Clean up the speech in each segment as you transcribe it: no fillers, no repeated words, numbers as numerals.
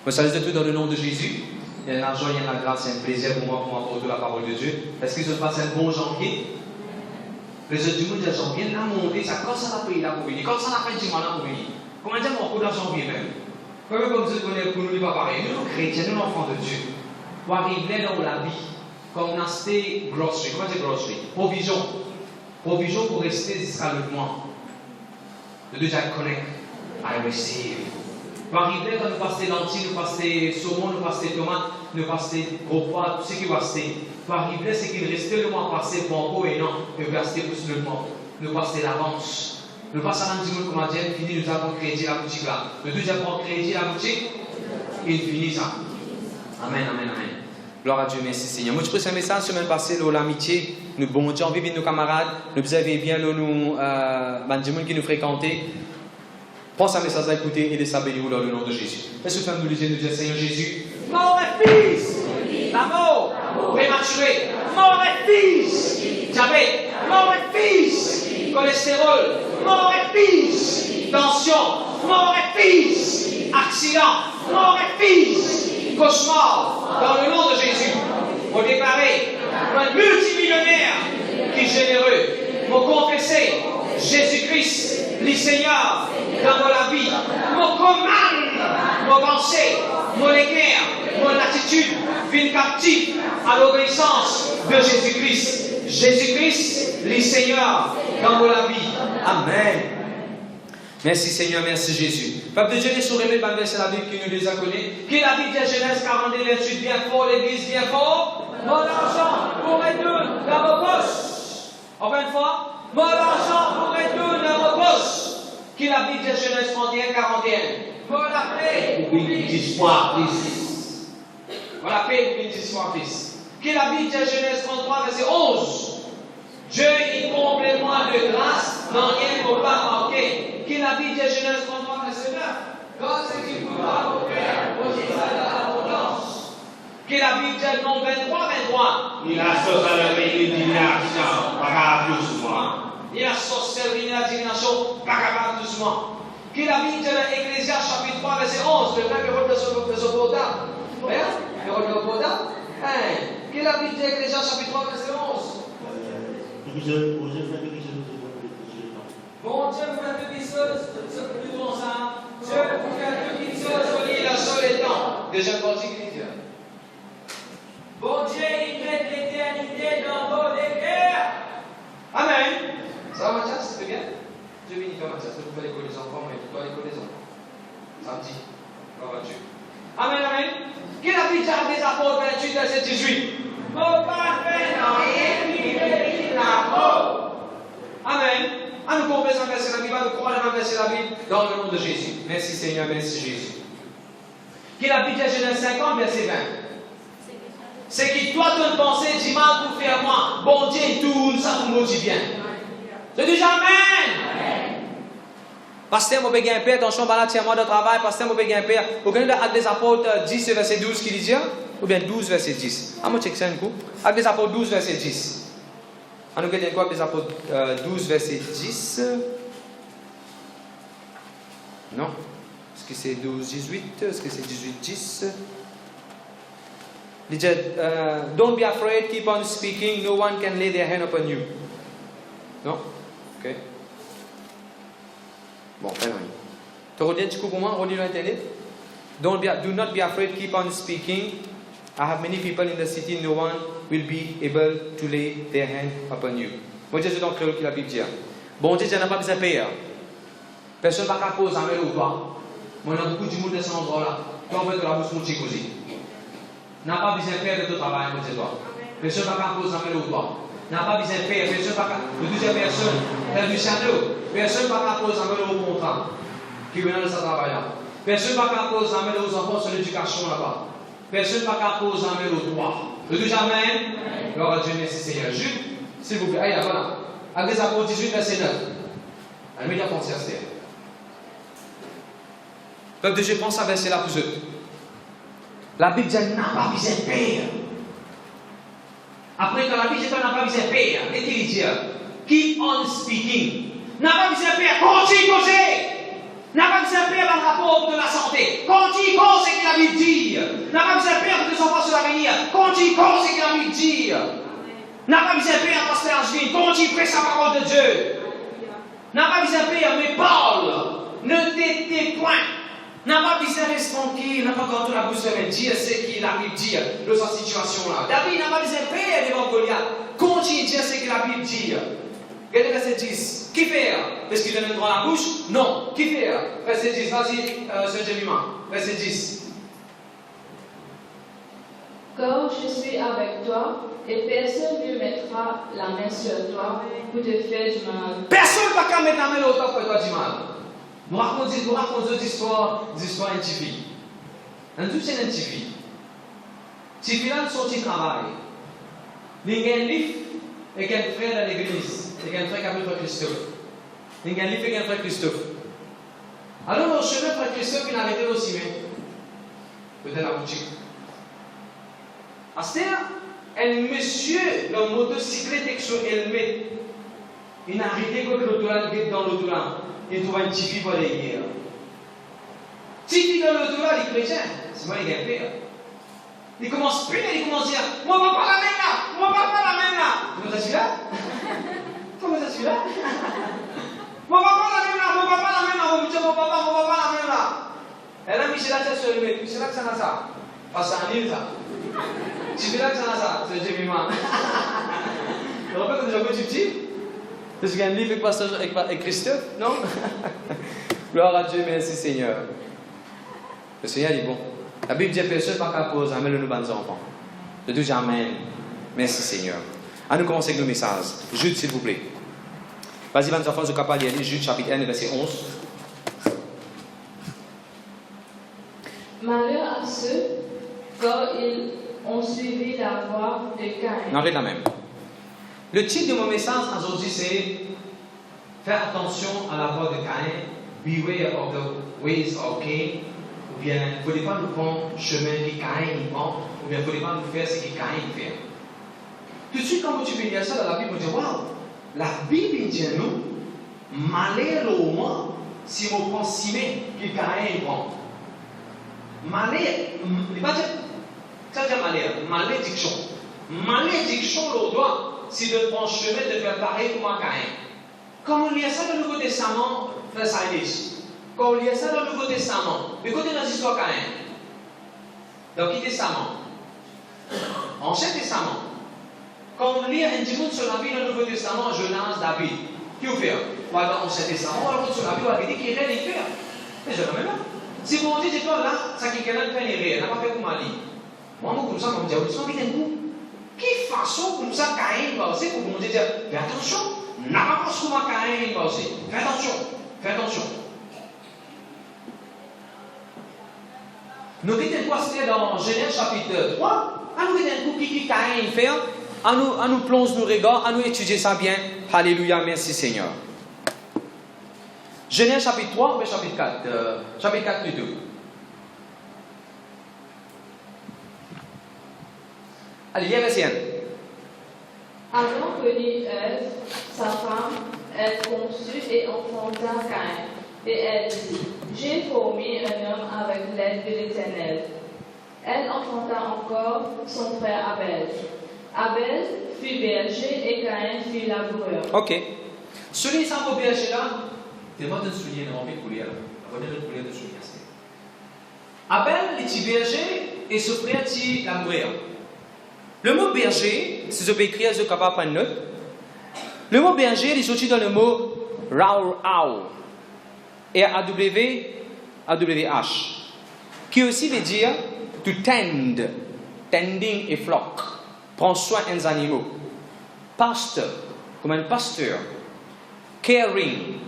Je salue de tout dans le nom de Jésus. Il y a l'argent, il y a la grâce, c'est un plaisir pour moi pour m'apporter la parole de Dieu. Est-ce que je passe un bon janvier? Les autres du monde disent janvier, là, monter, ça, quand ça n'a pas eu là pour venir, quand ça n'a pas eu du mal là pour venir. Comment dire mon coup dans janvier même? Comme vous connaissez, pour nous, il n'est pas pareil. Nous, chrétiens, nous, enfants de Dieu, pour arriver dans la vie, comme on a acheté grocery, comment dire grocery? Provision. Provision pour rester jusqu'à le mois. Le déjà connect, I receive. Pour arriver quand nous passons lentilles, nous passons saumon, nous passons tomates, nous passons gros pois, tout ce qui va rester. Pour arriver, c'est qu'il restait le mois passé pour un peu et non, nous rester pour le mois. Nous passons l'avance. Nous passons à l'antimon comme on dit, fini, nous avons crédit la boutique là. Le deuxième prend crédit la boutique, il finit ça. Amen, amen, amen. Gloire à Dieu, merci Seigneur. Moi, je prie un message semaine passée, l'amitié, nous bon Dieu, on vit nos camarades, nous observons bien nous, gens qui nous fréquentaient. Pense à un message à écouter et de s'abélir dans le nom de Jésus. Est-ce que tu vas nous dire, Seigneur Jésus, mort et fils, l'amour, prématuré, mort et fils, diabète, mort et fils, cholestérol, mort et fils, tension, mort et fils, accident, mort et fils, cauchemar, dans le nom de Jésus. Vous déclarez, un multimillionnaire qui est généreux, vous confessez, Jésus-Christ, le Seigneur, dans la vie, mon commande, mon pensée, mon égard, mon attitude, vie captive à l'obéissance de Jésus-Christ. Jésus-Christ, le Seigneur, dans la vie. Amen. Merci Seigneur, merci Jésus. Peuple de Dieu, les souris, les verset la Bible qui nous les a connus. Qui la Bible de Genèse 42, 28, bien fort, l'église bien fort. Mon argent pour être dans vos poches. Encore une fois, mon argent pour être dans vos poches. Qui la Bible de Genèse 31, 41. Pour la paix, pour une histoire, fils. Pour la paix, pour une histoire, fils. Qui la Bible de Genèse 33, verset 11. Dieu y comble moi de grâce, n'en rien ne pas manquer. Qui la Bible de Genèse 33, verset 9. Quand c'est qu'il pourra au Père, au Jésus de l'abondance. Qui la Bible de non 23, 23. Il a sauté à la bénédiction, par doucement. Il a sorcellerie la divination, pas doucement. Qui la Bible de l'Ecclésiaste chapitre 3, verset 11, le frère Hérode de Sopota. Hérode de Sopota. Qui la Bible de l'Ecclésiaste chapitre 3, verset 11. Bon Dieu vous fait toutes choses, plutôt ensemble. Dieu vous fait toutes choses, soyez la seule étant. Deuxième partie chrétienne. Bon Dieu, il met l'éternité dans vos cœurs. Amen. Ça va Mathias, c'est bien? Dieu bénit toi Mathias, vous pouvez l'école des enfants, mais tu dois l'école des enfants. Samedi. Gloire à Dieu. Amen, amen. Qui a dit déjà des apôtres 28, verset 18? Mon parfait n'a rien qui mérite la mort. Amen. À nous confesser un verset de la Bible, à nous croire un verset de la Bible, dans le nom de Jésus. Merci Seigneur, merci Jésus. Qui a dit déjà Genèse 50, verset 20? C'est que toi, tu pensais du mal pour faire moi. Bon Dieu, tout ça pour nous dit bien. Je dis Amen. Pasteur, mon péguin père, dans le champ balatièrement de travail, pasteur, mon péguin père, vous connaissez l'acte des apôtres 10, verset 12 qui dit, ou bien 12, verset 10. Ah, moi, check ça un coup. Acte des apôtres 12, verset 10. On nous connaît quoi, acte des apôtres 12, verset 10? Non. Est-ce que c'est 12, 18? Est-ce que c'est 18, 10? Il dit, don't be afraid, keep on speaking, no one can lay their hand upon you. Non? Ok. Bon, fais-le. Tu redis du coup pour moi, redis l'internet. Do not be afraid, keep on speaking. I have many people in the city, no one will be able to lay their hand upon you. Moi, je suis dans le créole qui la Bible dit. Bon Dieu, tu n'as pas besoin de payer. Personne ne va pas poser un mail ou toi. Moi, il y a beaucoup de monde dans cet endroit-là. Tu en fais de la bouche mon petit cousin. N'a pas besoin de faire de ton travail, moi, c'est toi. Personne ne va pas poser un mail ou toi. N'a pas besoin de faire, personne ne va pas. Le deuxième personne, elle du château. Personne ne va pas poser un mail au contrat qui vient de ce travail-là. Personne ne va pas poser un mail aux enfants sur l'éducation là-bas. Personne ne va pas poser un mail aux droits. Le deuxième Amen. Gloire à Dieu, merci Seigneur. Jude, s'il vous plaît. Allez, voilà. Actes des apôtres 18, verset 9. Allez, mettez la pensée à ce terre. Peuple de Dieu, pense à verset là pour eux. La Bible dit n'a pas besoin de payer. Après, quand la Bible dit n'a pas besoin de payer, qu'est-ce qu'il dit? Keep on speaking. N'a pas besoin de payer. Continue à causer. N'a pas besoin de payer dans le rapport de la santé. Continue à causer qu'il a Bible dit. N'a pas besoin de perdre des enfants sur l'avenir. Quand il pense, c'est que la Bible dit. N'a pas besoin de perdre pasteur Angevin. Quand il prêche la parole de Dieu. N'a pas besoin de perdre, mais parle. Ne t'étais point. N'a pas besoin de répondre qui n'a pas gardé la bouche de dire ce qu'il a Bible dit dans cette situation-là. David n'a pas besoin de perdre devant Goliath. Continue de dire ce que la Bible dit. Regardez verset 10. Qui fait? Est-ce qu'il donne dans la bouche? Non. Qui fait? Verset 10. Vas-y, Sœur Jemima. Verset 10. Car je suis avec toi, et personne ne mettra la main sur toi pour te faire du mal. Personne ne va mettre la main sur toi pour te faire du mal. Nous racontons des histoires d'une petite fille. Une toute petite fille. Cette fille-là a sorti travail. Il y a un livre et un frère dans l'église. Il y a un frère qui s'appelle Frère Christophe. Il y a un livre et un frère Christophe. Alors, au chemin, Frère Christophe, il a arrêté aussi, mais peut-être la boutique. C'est-à-dire, un monsieur, le motocyclette avec son helmet, il a arrêté quand l'autolan est dans l'autolan. Il trouve une petite fille pour aller hier. Petite fille dans l'autolan, il est chrétien. C'est moi, il est un père. Il commence à prier, il commence à dire moi, pas la main là, moi, pas la main là. Comment ça, celui-là? Comment ça, celui-là? Moi, pas la main là, moi, pas la main là, mon papa, la main là. Elle a mis cela sur le mec, c'est là que ça n'a ça. Parce que c'est un île ça. Tu fais là que ça n'a ça, c'est Jemima. Tu te rappelles quand j'avais du petit? Parce qu'il y a un livre avec Christophe, non? Gloire à Dieu, merci Seigneur. Le Seigneur dit bon. La Bible dit personne ne va pas poser, amène-le nous bons enfants. Je dis amen. Merci Seigneur. À nous commencer avec nos messages. Jude, s'il vous plaît. Vas-y, bons enfants, je suis capable de lire Jude, chapitre 1, verset 11. Malheur à ceux, car ils ont suivi la voie de Caïn. Non, la même. Le titre de mon message aujourd'hui, c'est faire attention à la voie de Caïn. Beware of the ways of Cain. Ou bien, il ne faut pas nous prendre le chemin que Caïn prend. Ou bien, il ne faut pas nous faire ce que Caïn fait. Tout de suite, quand tu peux lire ça dans la Bible, on dit waouh, la Bible dit nous, malheureusement, si on prend Simée que Caïn prend. Malheur, il ne va pas dire, ça veut dire malheur, malédiction. Malédiction, le doigt, si de prendre chemin de faire pareil comme Caïn. Quand on lit ça dans le Nouveau Testament, frère Silas, quand on lit ça dans le Nouveau Testament, écoutez dans l'histoire Caïn. Dans quel Testament? Ancien Testament. Quand on lit un petit peu sur la vie dans le Nouveau Testament, Jonas, David, qui vous fait? On va dans l'Ancien Testament, on va sur la vie, on va dire qu'il rien à faire. Mais je ne sais pas. Si vous me dites, toi là, ça qui est quelqu'un fait rien, n'a pas fait comme Ali. Moi, comme ça, je me dis, vous savez un coup. Quelle façon comme ça, Caïn va aussi, pour vous dire, fais attention, n'a pas pensé comment Caïn va aussi. Fais attention, fais attention. Nous dites quoi, c'était dans Genèse chapitre 3. Nous dites un coup qui Caïn fait, à nous plonge nos regards, à nous étudier ça bien. Alléluia, merci Seigneur. Genèse chapitre 3, ou chapitre 4 chapitre 4 plutôt. Allez, viens, verset 1. Avant que n'eût Ève, sa femme, elle conçut et enfanta Caïn. Et elle dit, j'ai formé un homme avec l'aide de l'Éternel. Elle enfanta encore son frère Abel. Abel fut berger et Caïn fut laboureur. Ok. Celui qui s'en va berger là, c'est moi de souligner, non, mais couler là. On va dire de couler de souligner. Abel est berger et ce frère est laboureur. Le mot berger, si je peux écrire, je suis capable de prendre note. Le mot berger est sorti dans le mot rau, R-A-W-H, qui aussi veut dire to tend, tending a flock, prendre soin des animaux. Pastor, comme un pasteur. Caring,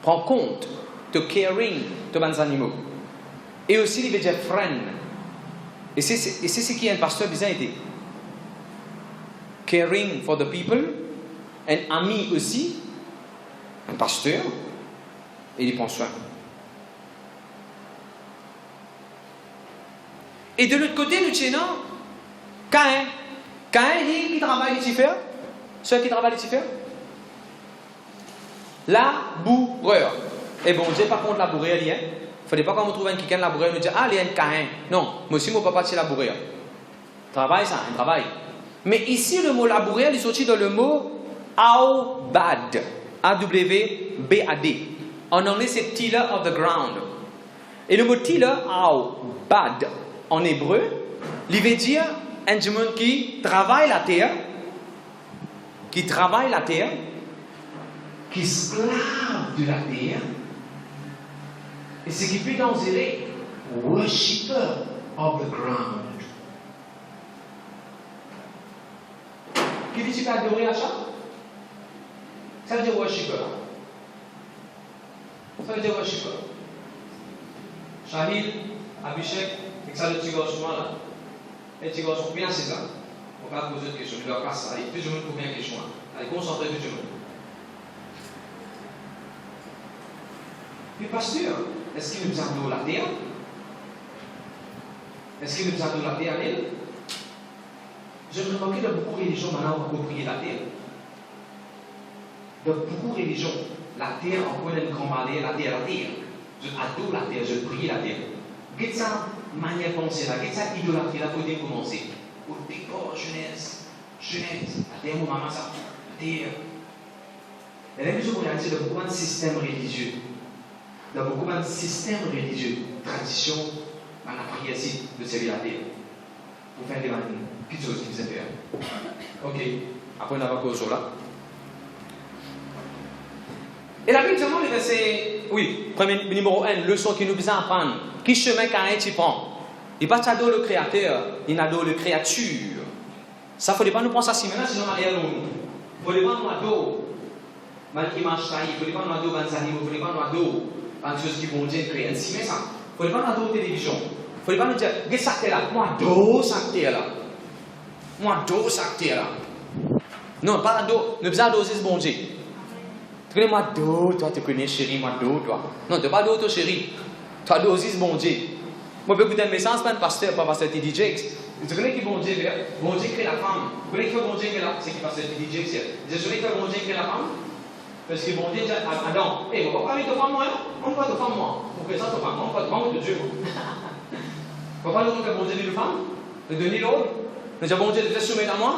prend compte, to caring de des animaux. Et aussi, il veut dire friend. Et c'est ce qui est un pasteur bizarre été. Caring for the people, un ami aussi, un pasteur, et il prend soin. Et de l'autre côté, nous tenons Caïn. Caïn, qui travaille ici faire? Ceux qui travaillent ici faire? Laboureur. Et bon, Dieu par contre laboureur, il est. ne fallait pas quand on trouve un quelqu'un labouré, nous dire ah, il y a un Caïn. Non, moi aussi, mon papa, c'est labouré. Travail, ça, un travail. Mais ici, le mot labouré, il est sorti dans le mot Awbad. A-W-B-A-D. En anglais, c'est tiller of the ground. Et le mot tiller, Awbad, en hébreu, il veut dire un monde qui travaille la terre, qui esclave de la terre, et ce qui peut considérer worshipper of the ground. Qui dit tu peux adorer Achat? Ça veut dire worshipper. Ça veut dire worshipper. Shahid, Abhishek, et ça le petit garçon là. Et le petit garçon, bien c'est ça. On va poser une question, il va passer ça. Tout le monde pose une question. Allez, concentrez tout le monde. Puis pasteur, est-ce qu'il nous adore la terre? Est-ce qu'il nous adore la terre, elle? Je me remarque que beaucoup de religions maintenant ont prier la terre. Dans beaucoup de religions, la terre, on connaît une grande vallée, la terre. Je adore la terre, je prie la terre. Qu'est-ce que ça manière de penser là? Qu'est-ce que ça idolâtrie là pour commencer? Au départ, jeunesse, la terre, mon maman, ça, la terre. Et là, je vous regarde dans beaucoup de systèmes religieux. Dans beaucoup de systèmes religieux, tradition, on a prié ici de servir la terre. Pour faire des petites choses qui vous faire. Ok. Après, on a encore chose là. Et la Bible demande le verset, oui, premier numéro 1, leçon qui nous besoin apprendre. Qui chemin Caïn tu prends? Il pas t'adore le créateur, il adore le créature. Ça, il ne faut pas nous penser à si maintenant, sinon on va aller à l'eau. Il ne faut pas nous adorer. Mal image taille, il ne faut pas nous adorer les animaux, il ne faut pas nous adorer les choses qui vont dire créer. Si, mais ça, il ne faut pas nous adorer la télévision. Il ne faut pas nous dire, qu'est-ce que ça là? Moi, adore ça là. Moi, adore ça là. Non, pas adore, ne pas adorer ce bon Dieu. Tu connais moi d'eau, toi tu connais chérie, moi d'eau, toi. Non, tu n'as pas d'eau, toi chérie. Tu as d'eau aussi, ce bon Dieu. Moi, je peux écouter un message, pas un pasteur, pas pasteur T.D. Jakes. Tu connais qui bon Dieu fait? Bon Dieu crée la femme. Tu connais qui bon Dieu crée la femme? C'est qui pasteur T.D. Jakes? Tu connais qui bon Dieu crée la femme? Parce que bon Dieu dit à Adam, hé, on va pas parler de femme, moi, on va pas de femme, moi. On fait ça de femme, on va pas de femme de Dieu. On va pas dire que bon Dieu dit de femme, de donner l'autre. Mais bon Dieu te soumettre à moi?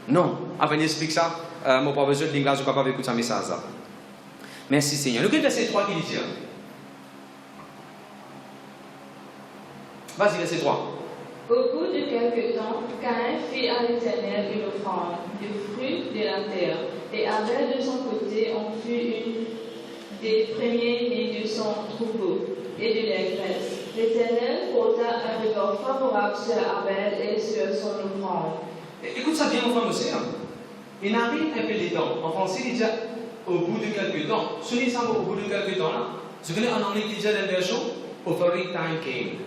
Non. Avant d'expliquer ça, mon pas besoin de l'inglas, je ne peux pas écouter ce message. Merci Seigneur. Nous verset 3 qui dit. Vas-y, verset 3. Au bout de quelque temps, Caïn fit à l'Éternel une offrande du fruit de la terre, et Abel de son côté en fut une des premiers-nés de son troupeau et de la graisse. L'Éternel porta un regard favorable sur Abel et sur son offrande. Écoute ça bien, mon frère, monsieur. Il arrive un peu de temps. En français, il dit au bout de quelques temps. Souvenez ça au bout de quelques temps là. Vous connaissez en anglais qui dit dans la version offering time came.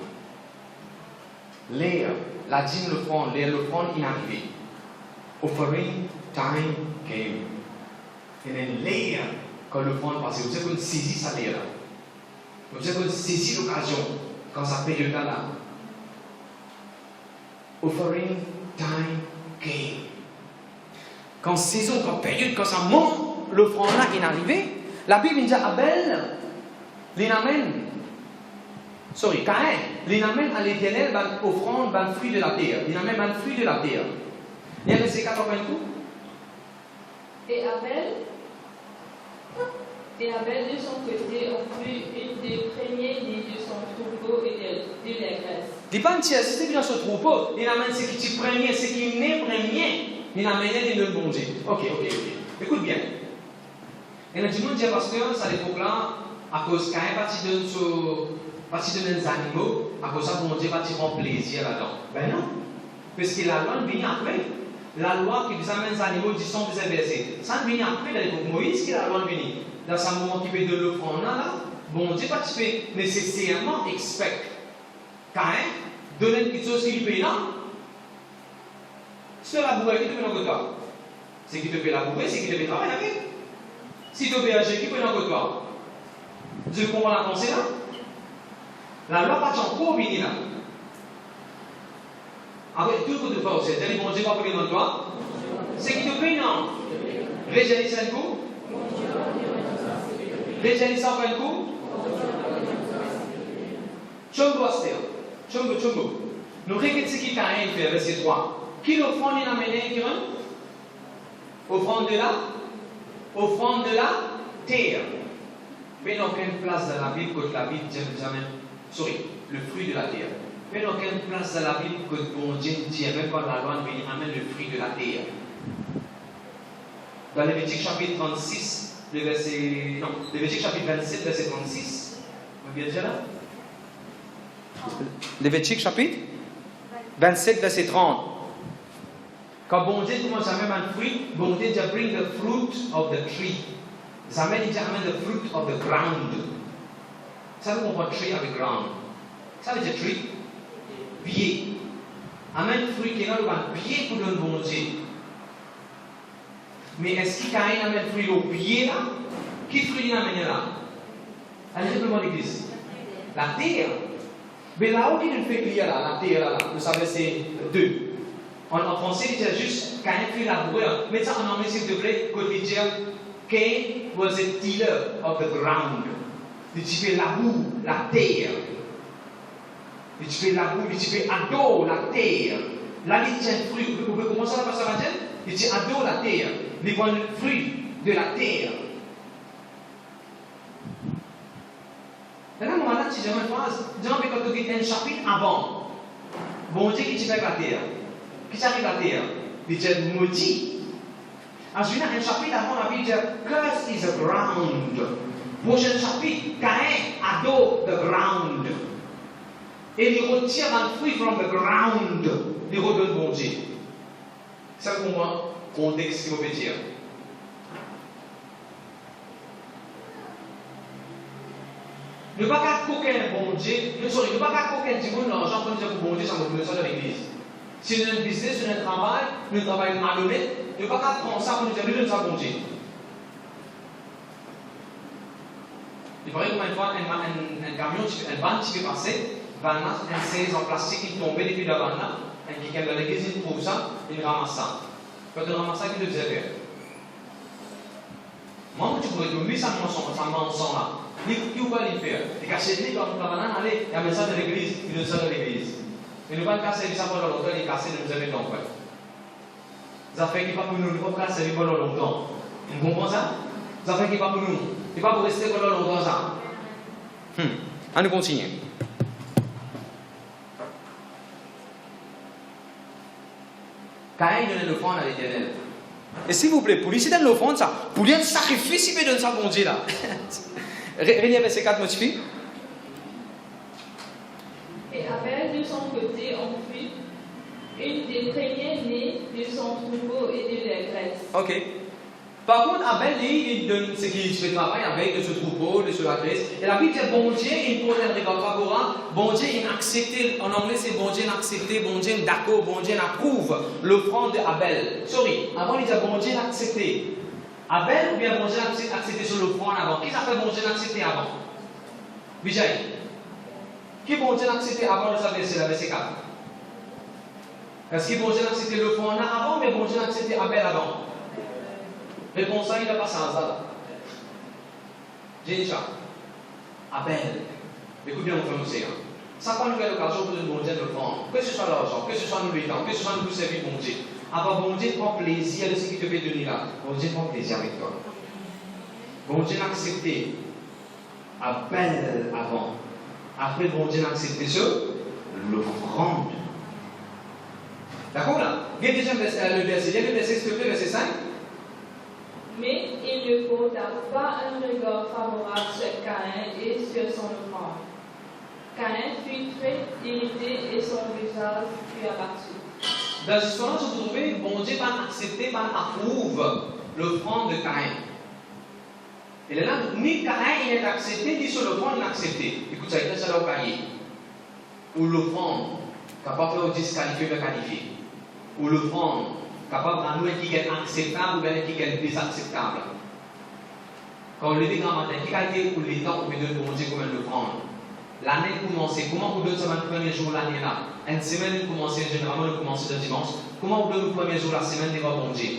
L'air, la dîme l'offrande est arrivé. Offering time came. Et then l'air, quand l'offrande passe, vous savez qu'on saisit ça l'air là. Vous savez qu'on saisit l'occasion quand ça paye le temps là. Offering time came. Quand saison, quand période, quand ça monte, l'offrande là est arrivé, la Bible dit Abel, Caïn, il amène à l'Éternel l'offrande, le fruit de la terre. Il amène le fruit de la terre. Il y a verset 4 Et Abel de son côté en fut une des premiers-nés de son troupeau et de la graisse. Il pas entier, c'est dans ce troupeau, il amène ce qui est premier, ce qui est né premier. Il amène les bon Dieu. Ok. Écoute bien. Et le monde dit pasteur, ça l'époque là, à cause Caïn parti de nos animaux, à cause ça, bon Dieu va prendre plaisir là-dedans. Ben non. Parce que la loi vient après. La loi qui vous amène les animaux, dit sont vous versés. Ça vient après dans l'époque Moïse, qui la loi vient. Dans ce moment qui fait de l'offrande là, bon Dieu va nécessairement expect Caïn donner quelque chose qui paye là. C'est la bourrée qui te fait dans le toi. C'est qui te fait la bourrée, c'est qui te fait travailler avec. Si tu es berger, qui peut dans le toi. Je comprends la pensée là. La loi va encore venir là. Après, tout le monde de toi, c'est dire, bon Dieu va payer dans toi. C'est qui te paye, non? Réjouis ça un coup. Réjouis ça un coup. Chombo Astéa. Chombo. Nous regardons ce qui Caïn fait, verset 3. Qui l'offrande il a mené, Kiron? Offrande de la terre. Mais aucune place dans la Bible que la Bible dit jamais. Le fruit de la terre. Mais aucune place dans la Bible que bon Dieu dit, même quand la loi vient amène le fruit de la terre. Dans Lévitique chapitre 36, Lévitique chapitre 27, verset 36. Vous bien déjà là? Lévitique chapitre 27, verset 30. Quand bon Dieu commence à mettre un fruit, bon Dieu dit bring the fruit of the tree. Ça met dit amène the fruit of the ground. Ça veut comprendre tree avec ground. Ça veut dire tree, pied. Amène fruit qui est là, le pied pour le bon Dieu. Mais est-ce qu'il y a un amène fruit au pied là? Qui fruit il amène là? Allez simplement l'église. La terre. Mais là où il fait crier là, la terre là, vous savez c'est 2. En français, il dit juste Cain fut laboureur. Mais ça en anglais, s'il te plaît, quand il dit Cain was a tiller of the ground. Il fait labour, la terre. Il fait labour, il fait ado, la terre. Là, il tient fruit. Vous pouvez commencer à passer à la il dit ado, la terre. Il prend le fruit de la terre. Maintenant, moi, là, si j'ai une phrase, disons que quand tu dis un chapitre avant, bon Dieu qui fait la terre. Qui s'arrive à la terre? Il dit maudit. Ensuite, un chapitre avant la Bible dit curse is the ground. Prochain chapitre, Cain adore the ground. Et il retire un fruit from the ground. Il redonne bon Dieu. Ça pour moi, contexte qu'il veut dire. Ne pas qu'à coquin bon Dieu, ne pas qu'à coquin du monde l'argent pour dire pour bon Dieu, ça me fait ça dans l'église. Si nous avons un business, si nous avons un travail, nous travaillons malhonnête, ne pas qu'à prendre ça pour nous dire, nous donnons ça bon Dieu. Il paraît que une fois, un camion, un van qui fait passer, un 16 en plastique qui tombe depuis la vanne là, et qui vient dans l'église, il trouve ça, il ramasse ça. Quand il ramasse ça, il le faisait faire. Moi, tu pourrais tomber ça mensonge là. Qui ou pas le faire? Et cacher les dans la banane, allez, il y a ça dans l'église, il donne ça dans l'église. Et nous ne pas casser ça pendant longtemps, il est cassé, nous avons dans quoi. Ça fait qu'il ne va pas pour nous, il ne va pas casser pendant longtemps. Vous comprenez ça? Ça fait qu'il ne va pas pour nous, il ne va pas pour rester pendant longtemps ça. On nous continue. Caïn donnait l'offrande à l'Éternel. Et s'il vous plaît, pour lui, c'est donne l'offrande, ça. Pour lui, un sacrifice, il peut donner ça bon Dieu là. Réunion verset 4, notre fille. Et Abel, de son côté, offrit une des premiers-nés de son troupeau et de la graisse. Ok. Par contre, Abel, il donne ce qu'il fait travail avec de ce troupeau, de ce la graisse. Et la Bible dit, bon Dieu, il porte un regard favorable. Bon Dieu, il a accepté, en anglais c'est bon Dieu, il a accepté, bon Dieu, d'accord, bon Dieu, il approuve l'offrande d'Abel. Sorry, avant il dit, bon Dieu, il a accepté. Abel ou bien bon Dieu, il a accepté sur l'offrande avant. Qui s'appelle bon Dieu, il a accepté avant? Vijay. Qui bon Dieu, il a accepté avant de sa verset 4? Est-ce que bon Dieu, il a accepté l'offrande avant, mais bon Dieu, il a accepté Abel avant? Réponse A, il n'a pas ça là. J'ai dit ça. Abel. Écoute bien mon frère Moussé. Ça prend une nouvelle occasion pour bon Dieu de prendre. Que ce soit l'argent, que ce soit nous l'étant, que ce soit nous servir bon Dieu. Avant bon Dieu prend plaisir de ce qu'il te fait donner là. Bon Dieu prend plaisir avec toi. Bon Dieu l'a accepté. Abel avant. Après bon Dieu l'a accepté sur l'offrande. D'accord là? Il y a déjà le verset, s'il te plaît, verset 5. Mais il ne porta pas un regard favorable sur Caïn et sur son offrande. Caïn fut très irrité et son visage fut abattu. Dans l'histoire, je vous trouvez, bon Dieu va accepter, va approuve l'offrande de Caïn. Et là, ni Caïn il est accepté, ni sur l'offrande il est accepté. Écoute ça, il est ça au cahier. Ou l'offrande, capable de disqualifier, de qualifier. Ou l'offrande, capable de nous qui est acceptable ou bien qui est désacceptable. Quand on le dit grand matin, qui a été pour les temps pour me donner bon Dieu comment le prendre? L'année commence, comment vous donnez ça le premier jour l'année là? Une semaine commence, généralement elle commence le dimanche. Comment vous donnez le premier jour la semaine devant bon Dieu?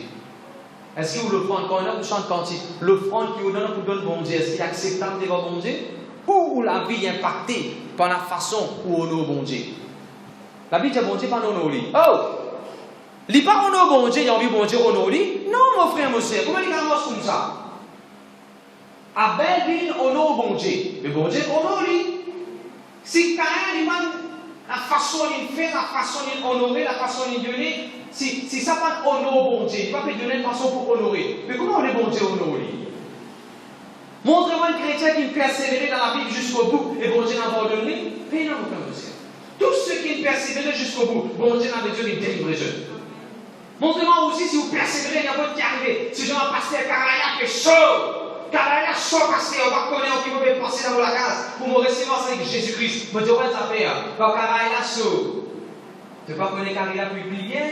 Est-ce que vous le prenez quand on chante cantique? L'offrande qui vous donne pour donner bon Dieu, est-ce qu'il est acceptable devant bon Dieu? Ou la vie est impactée par la façon où on honore bon Dieu. La Bible dit bon Dieu pas honore lui. Oh! Il pas honore bon Dieu, il a envie bon Dieu honore lui. Non, mon frère, mon soeur, comment il commence comme ça? Abel vient honore bon Dieu. Mais bon Dieu honore lui. Si Caïn lui demande la façon il fait, la façon il honorer, la façon il donner, si ça pas honore bon Dieu, il ne va pas donner une façon pour honorer. Mais comment on est bon Dieu honore lui? Montre-moi un chrétien qui persévérait dans la Bible jusqu'au bout et bon Dieu n'a pas ordonné. Fais non, mon frère. Tous ceux qui persévéraient jusqu'au bout, bon Dieu n'a pas Dieu les délivrer. Montrez-moi aussi si vous persévérez, il y a pas de qui arriver. Si je vais passer Caraya fait chaud. Caraya chaud passer, on va connaître qui peut passer dans la case pour me recevoir avec Jésus-Christ. Je dis, ouais, ça fait. Quand Caraya chaud. Tu ne vas pas connaître Caraya plus bien.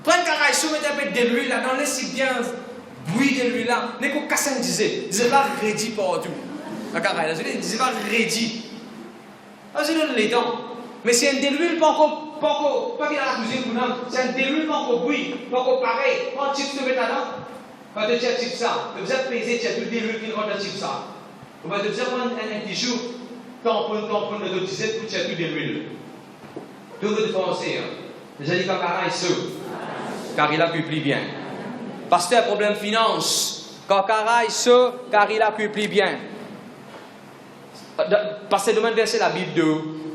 Prends Caraya chaud, mettez un peu de l'huile là-dedans, laissez bien bruit de l'huile là. N'est qu'au Kassan disait pas ready partout. La Caraya, il disait pas ready. Je donne les dents. Mais c'est un de l'huile pas qu'il a la cuisine pour nous. C'est un de l'huile pas encore bruit, pas encore pareil. Quand tu te mets là-dedans, quand tu as type ça, tu as pesé, tu as tout de l'huile qui rentre dans type ça. Tu vas te faire prendre un petit jour, tampon de l'autre disette pour tu as tout de l'huile. Tout le monde français. J'ai dit quand Cara est saut, car il a publié bien. Pasteur, problème finance. Quand Cara est saut, car il a publié bien. Pasteur, demande verser la Bible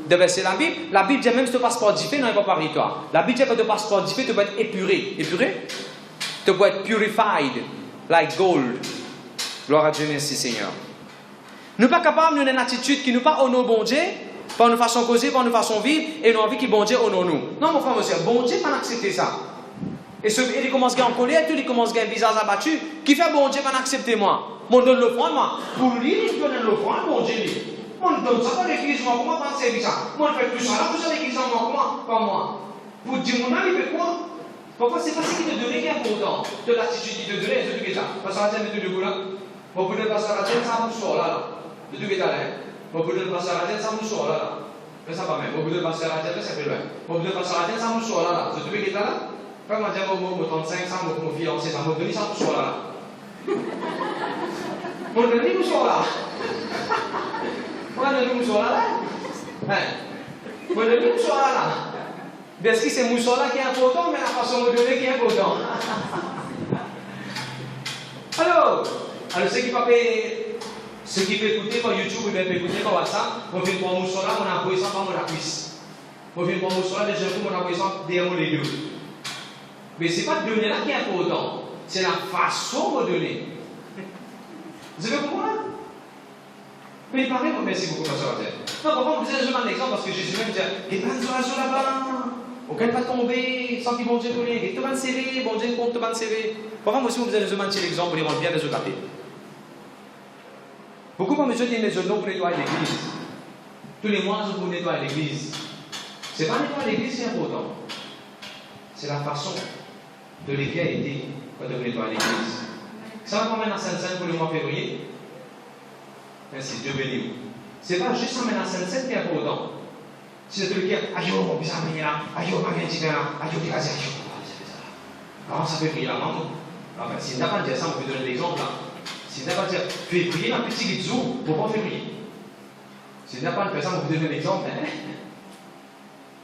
de verser la Bible dit même si tu passes par diffé, non, il va pas parler toi. La Bible dit que tu passes par diffé, tu peux être épuré. Épuré? Tu peux être purified, like gold. Gloire à Dieu, merci Seigneur. Nous ne sommes pas capables d'une attitude qui nous pas honore bon Dieu, par une façon causer, par une façon vivre, et nous envie que bon Dieu honore nous. Non, mon frère, monsieur, bon Dieu pas accepter ça. Et il commence à en colère, il commence à un visage abattu. Qui fait bon Dieu pas accepter moi? Mon donne l'offrande, moi. Pour lui, il donne l'offrande, bon Dieu. Moi, je donne ça dans l'église, moi, comment prendre service ça? Moi, je fais tout ça là, vous avez l'église, moi, comment? Pas moi. Pour dire mon âme, il fait quoi? Parfois, c'est pas ce qu'il te donne qui est important. De l'attitude qu'il te donne, c'est tout qui est là. Parce que la tête de tout le coup là. Vous pouvez passer à la tête, ça vous sort là. De tout qui est là. Vous pouvez passer à la tête, ça vous sort là. Mais ça va même. Vous pouvez passer à la tête, ça fait loin. Vous pouvez passer à la tête, ça vous sort là. De tout qui est là. Quand on dit mon 35, ça, mon fiancé, ça m'a donné, ça vous sort là. Mon donné, vous sort là. Mon donné, vous sort là. Mon donné, vous sort là. Parce que c'est Moussa là qui est important, mais la façon de donner qui est important. Alors, ceux qui peuvent écouter par YouTube, ils peuvent écouter par WhatsApp, on vient pour Moussa là, on a appris ça par mon cuisse. On vient pour Moussa là, déjà, on a appris ça derrière mon légume. Mais ce n'est pas donner là qui est important, c'est la façon de donner. Vous avez compris? Mais il paraît, merci beaucoup, Pasteur Ratel. Non, parfois, vous avez un exemple parce que Jésus même dit, il y a plein de orations là-bas. Aucun pas tomber sans qu'ils vont Dieu donner. Il y a tout le CV, bon Dieu compte tout le CV. Parfois, moi aussi, vous avez besoin de l'exemple pour les rendre bien les autres appels. Beaucoup de gens disent les autres pour nettoyer l'église. Tous les mois, vous nettoyez l'église. Ce n'est pas nettoyer l'église qui est important. C'est la façon de l'égalité quand vous nettoyez l'église. Ça va quand même à Saint-Saint pour le mois février. Merci, Dieu béni. Ce n'est pas juste ça, mais la Saint-Saint qui est important. Si c'est le cas, aïe, mon bizarre, aïe, ma bien dit là, aïe, tu vas dire, aïe, comment ça fait prier là, non? Enfin, si tu n'as pas dit ça, on peut donner l'exemple là. Si tu n'as pas dit, fais prier dans le petit guidzou, pour pas faire prier. Si tu n'as pas fait ça, on peut donner l'exemple.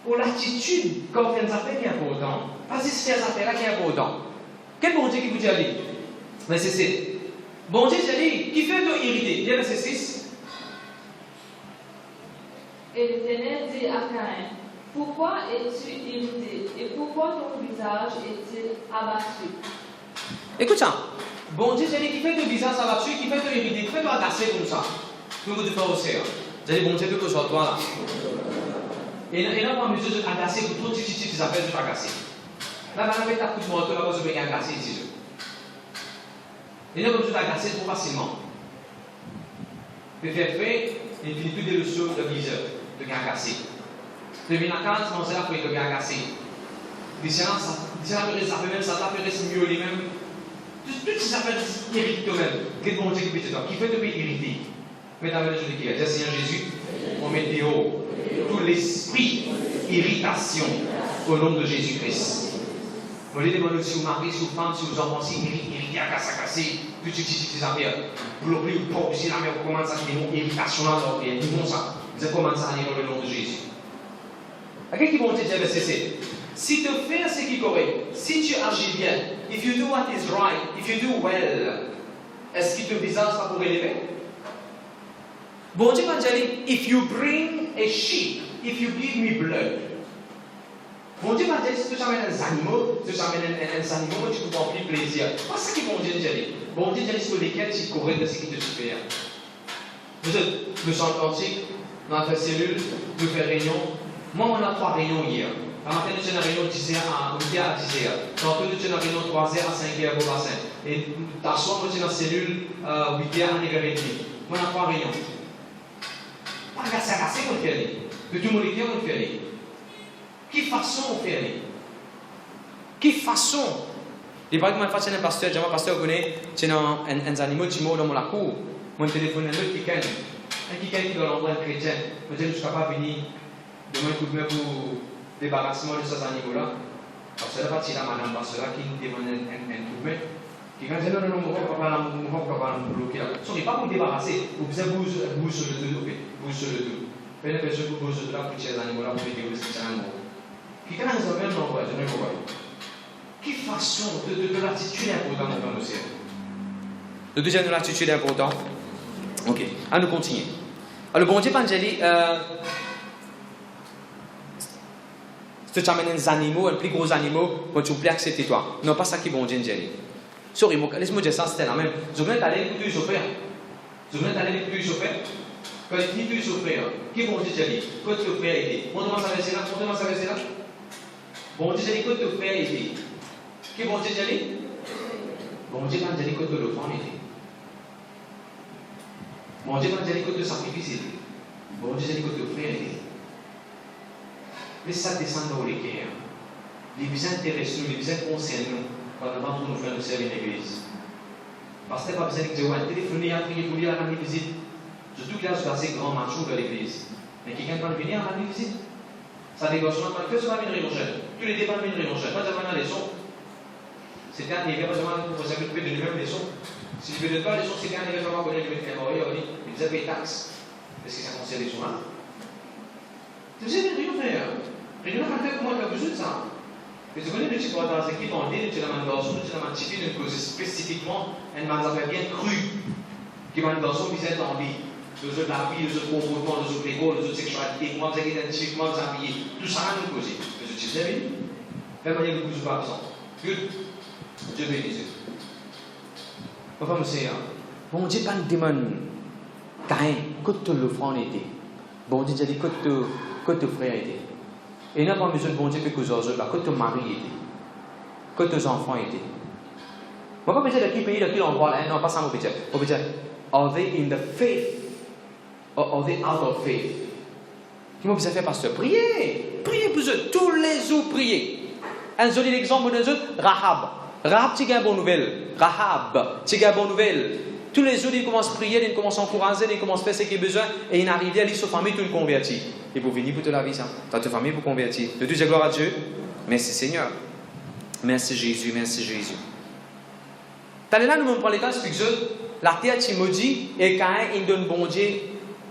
Pour l'attitude, quand on fait des affaires qui est important, pas si c'est des affaires là qui est important. Quel bon Dieu qui vous dit aller? Verset 7. Bon Dieu dit, qui fait de irriter? Bien verset 6. Et l'Éternel dit à Caïn, pourquoi es-tu irrité et pourquoi ton visage est-il abattu? Écoute ça. Bon Dieu dit, qui fait de visage abattu, qui fait de irrité, qui fait de agacé comme ça. Tout le monde fait aussi. Vous allez bon Dieu que soit toi là. Et là, on mesure d'agacer pour tout petit qui s'appelle tout agacé. Là, on va mettre un coup de moto, là, on va se faire agacer ici. Et là, on va agacer trop facilement. Le fait fait, il finit tout le saut de 10 heures, de bien agacé. De venir à 15, on sait là pour être bien agacé. D'ici là, ça fait même ça, ça fait mieux lui-même. Tout ça s'appelle irrité toi-même. Quel bon Dieu qui peut toi, qui fait te irriter. Mesdames et messieurs, qui est Seigneur Jésus, on met dehors tout l'esprit irritation au nom de Jésus-Christ. Vous voulez demander si vous mari, si vous femme, si vous enfants, si il y a cassé, tout ces affaires. Vous l'oubliez, vous pas aussi la mer, vous commencez à dire une irritation dans leur vie. Ils vont ça. Vous commencez à dire dans le nom de Jésus. À qui vont te dire, c'est si tu fais ce qui est correct, si tu agis bien, if you do what is right, if you do well, est-ce que ton visage va pour élever? Bon Dieu va dire, if you bring a sheep, if you give me blood. Bon Dieu va dire, si tu amènes des animaux, tu amènes des animaux, tu peux prendre plus plaisir. C'est ça qui bon Dieu dit. Bon Dieu dit sur lesquels tu correct de ce qui te fait. Nous sommes atlantiques, dans notre cellule, nous faisons réunion. Moi, on a 3 réunions hier. À matin, nous avons une réunion de 10h à 10h. Tantôt, nous avons une réunion de 3h à 5h pour bassin. Et t'assois, nous avons une cellule 8h à 9h30. Moi, on a 3 réunions. Pas de casser qu'on fait. De tout le monde qui on fait. Quelle façon on fait? Quelle façon? Il paraît que moi, je suis un pasteur, j'ai un pasteur qui connaît, j'ai un animal qui mort dans la cour. Mon téléphone est l'autre qui gagne. Qui doit l'envoyer un chrétien. Je dis, je ne suis pas venir demain coup de main pour débarrassement de ces animaux-là. Parce que là, partie la madame pasteur qui nous demande un coup de main. Qui quand dit, non, mon papa va nous bloquer là. Sorry, pas pour me débarrasser. Vous faisiez bouge sur le dos, bouge sur le dos. Faites une personne pour bouge sur le dos, pour tirer les animaux là, pour les dérouler, c'est un animal. Qui quand nous avons même l'envoi, je ne sais pas. Quelle façon de l'attitude importante dans nos cieux? Le deuxième de l'attitude important. Ok, à nous continuer. Alors, bon Dieu, Angélie, si tu amènes des animaux, un plus gros animaux, quand tu peux accepter toi. Non, pas ça qui est bon Dieu, Angélie. Sorry, laisse-moi dire ça, c'était la même. Je viens d'aller écouter le chauffeur. Quand il dit le chauffeur, qui est bon Dieu, Angélie? Quand tu le fais aider. Montre-moi ça, verset là. Bon Dieu, Angélie, quand tu le fais aider. Qui est bon Dieu, Angélie? Bon Dieu, Angélie, quand tu le fais aider. Bon Dieu, Angélie, quand tu le sacrifies. Bon Dieu, Angélie, quand tu le fais aider. Mais ça descend dans les cœurs. Les besoins intéressent nous, les besoins concernent nous, quand nous faisons nous servir une église. Parce que pas besoin de dire, téléphoner, prier pour lire à la visite. Surtout qu'il y a ce assez grand macho de l'église. Mais quelqu'un peut venir à la visite. Ça négociation, que ce soit une réunion jeune. Tous les débats une réunion jeune. Moi, j'avais une leçon. C'était un événement, vous avez coupé de lui-même leçon. Si je ne veux pas leçon, c'était un événement qu'on a dit, il faisait payer taxes. Est-ce que ça concerne les soins? Tu sais, une réunion frère. Réunion matin, comment tu as besoin de ça? Et tu connais le type dans les équipes, on dit, tu as une garçon, tu as un type d'une cause spécifiquement, une affaire bien crue, qui va une garçon qui s'est en vie. Les autres la vie, les autres comportements, les autres écoles, les autres sexualités, comment vous avez identifié, comment vous habillez, tout ça a une cause. Les autres types d'amis. Même manière de vous pas absent. Good. Dieu bénisse. Papa, monsieur, bon Dieu, pas de démon. Caïn, que tu le frère était. Bon Dieu, dit que tu frère était. Et n'a pas besoin de bon Dieu que autres là, que ton mari était. Que tes enfants étaient. Moi, pas besoin de qui pays, de qui l'endroit là, non, pas ça, mon petit. Mon petit, are they in the faith? Or are they out of faith? Qui m'a besoin de faire, pasteur? Priez! Priez pour eux, tous les jours, priez. Un joli exemple de eux, Rahab. Rahab, tu as une bonne nouvelle. Rahab, tu as une bonne nouvelle. Tous les jours, il commence à prier, il commence à encourager, il commence à faire ce qu'il a besoin, et il arrive à aller sur sa famille, tout le converti. Et pour venir pour te la vie, ça. Dans ta famille, pour convertir. De Dieu, gloire à Dieu. Merci Seigneur. Merci Jésus, merci Jésus. T'as là, nous parlons parce que la terre est maudite, et quand il donne bon Dieu,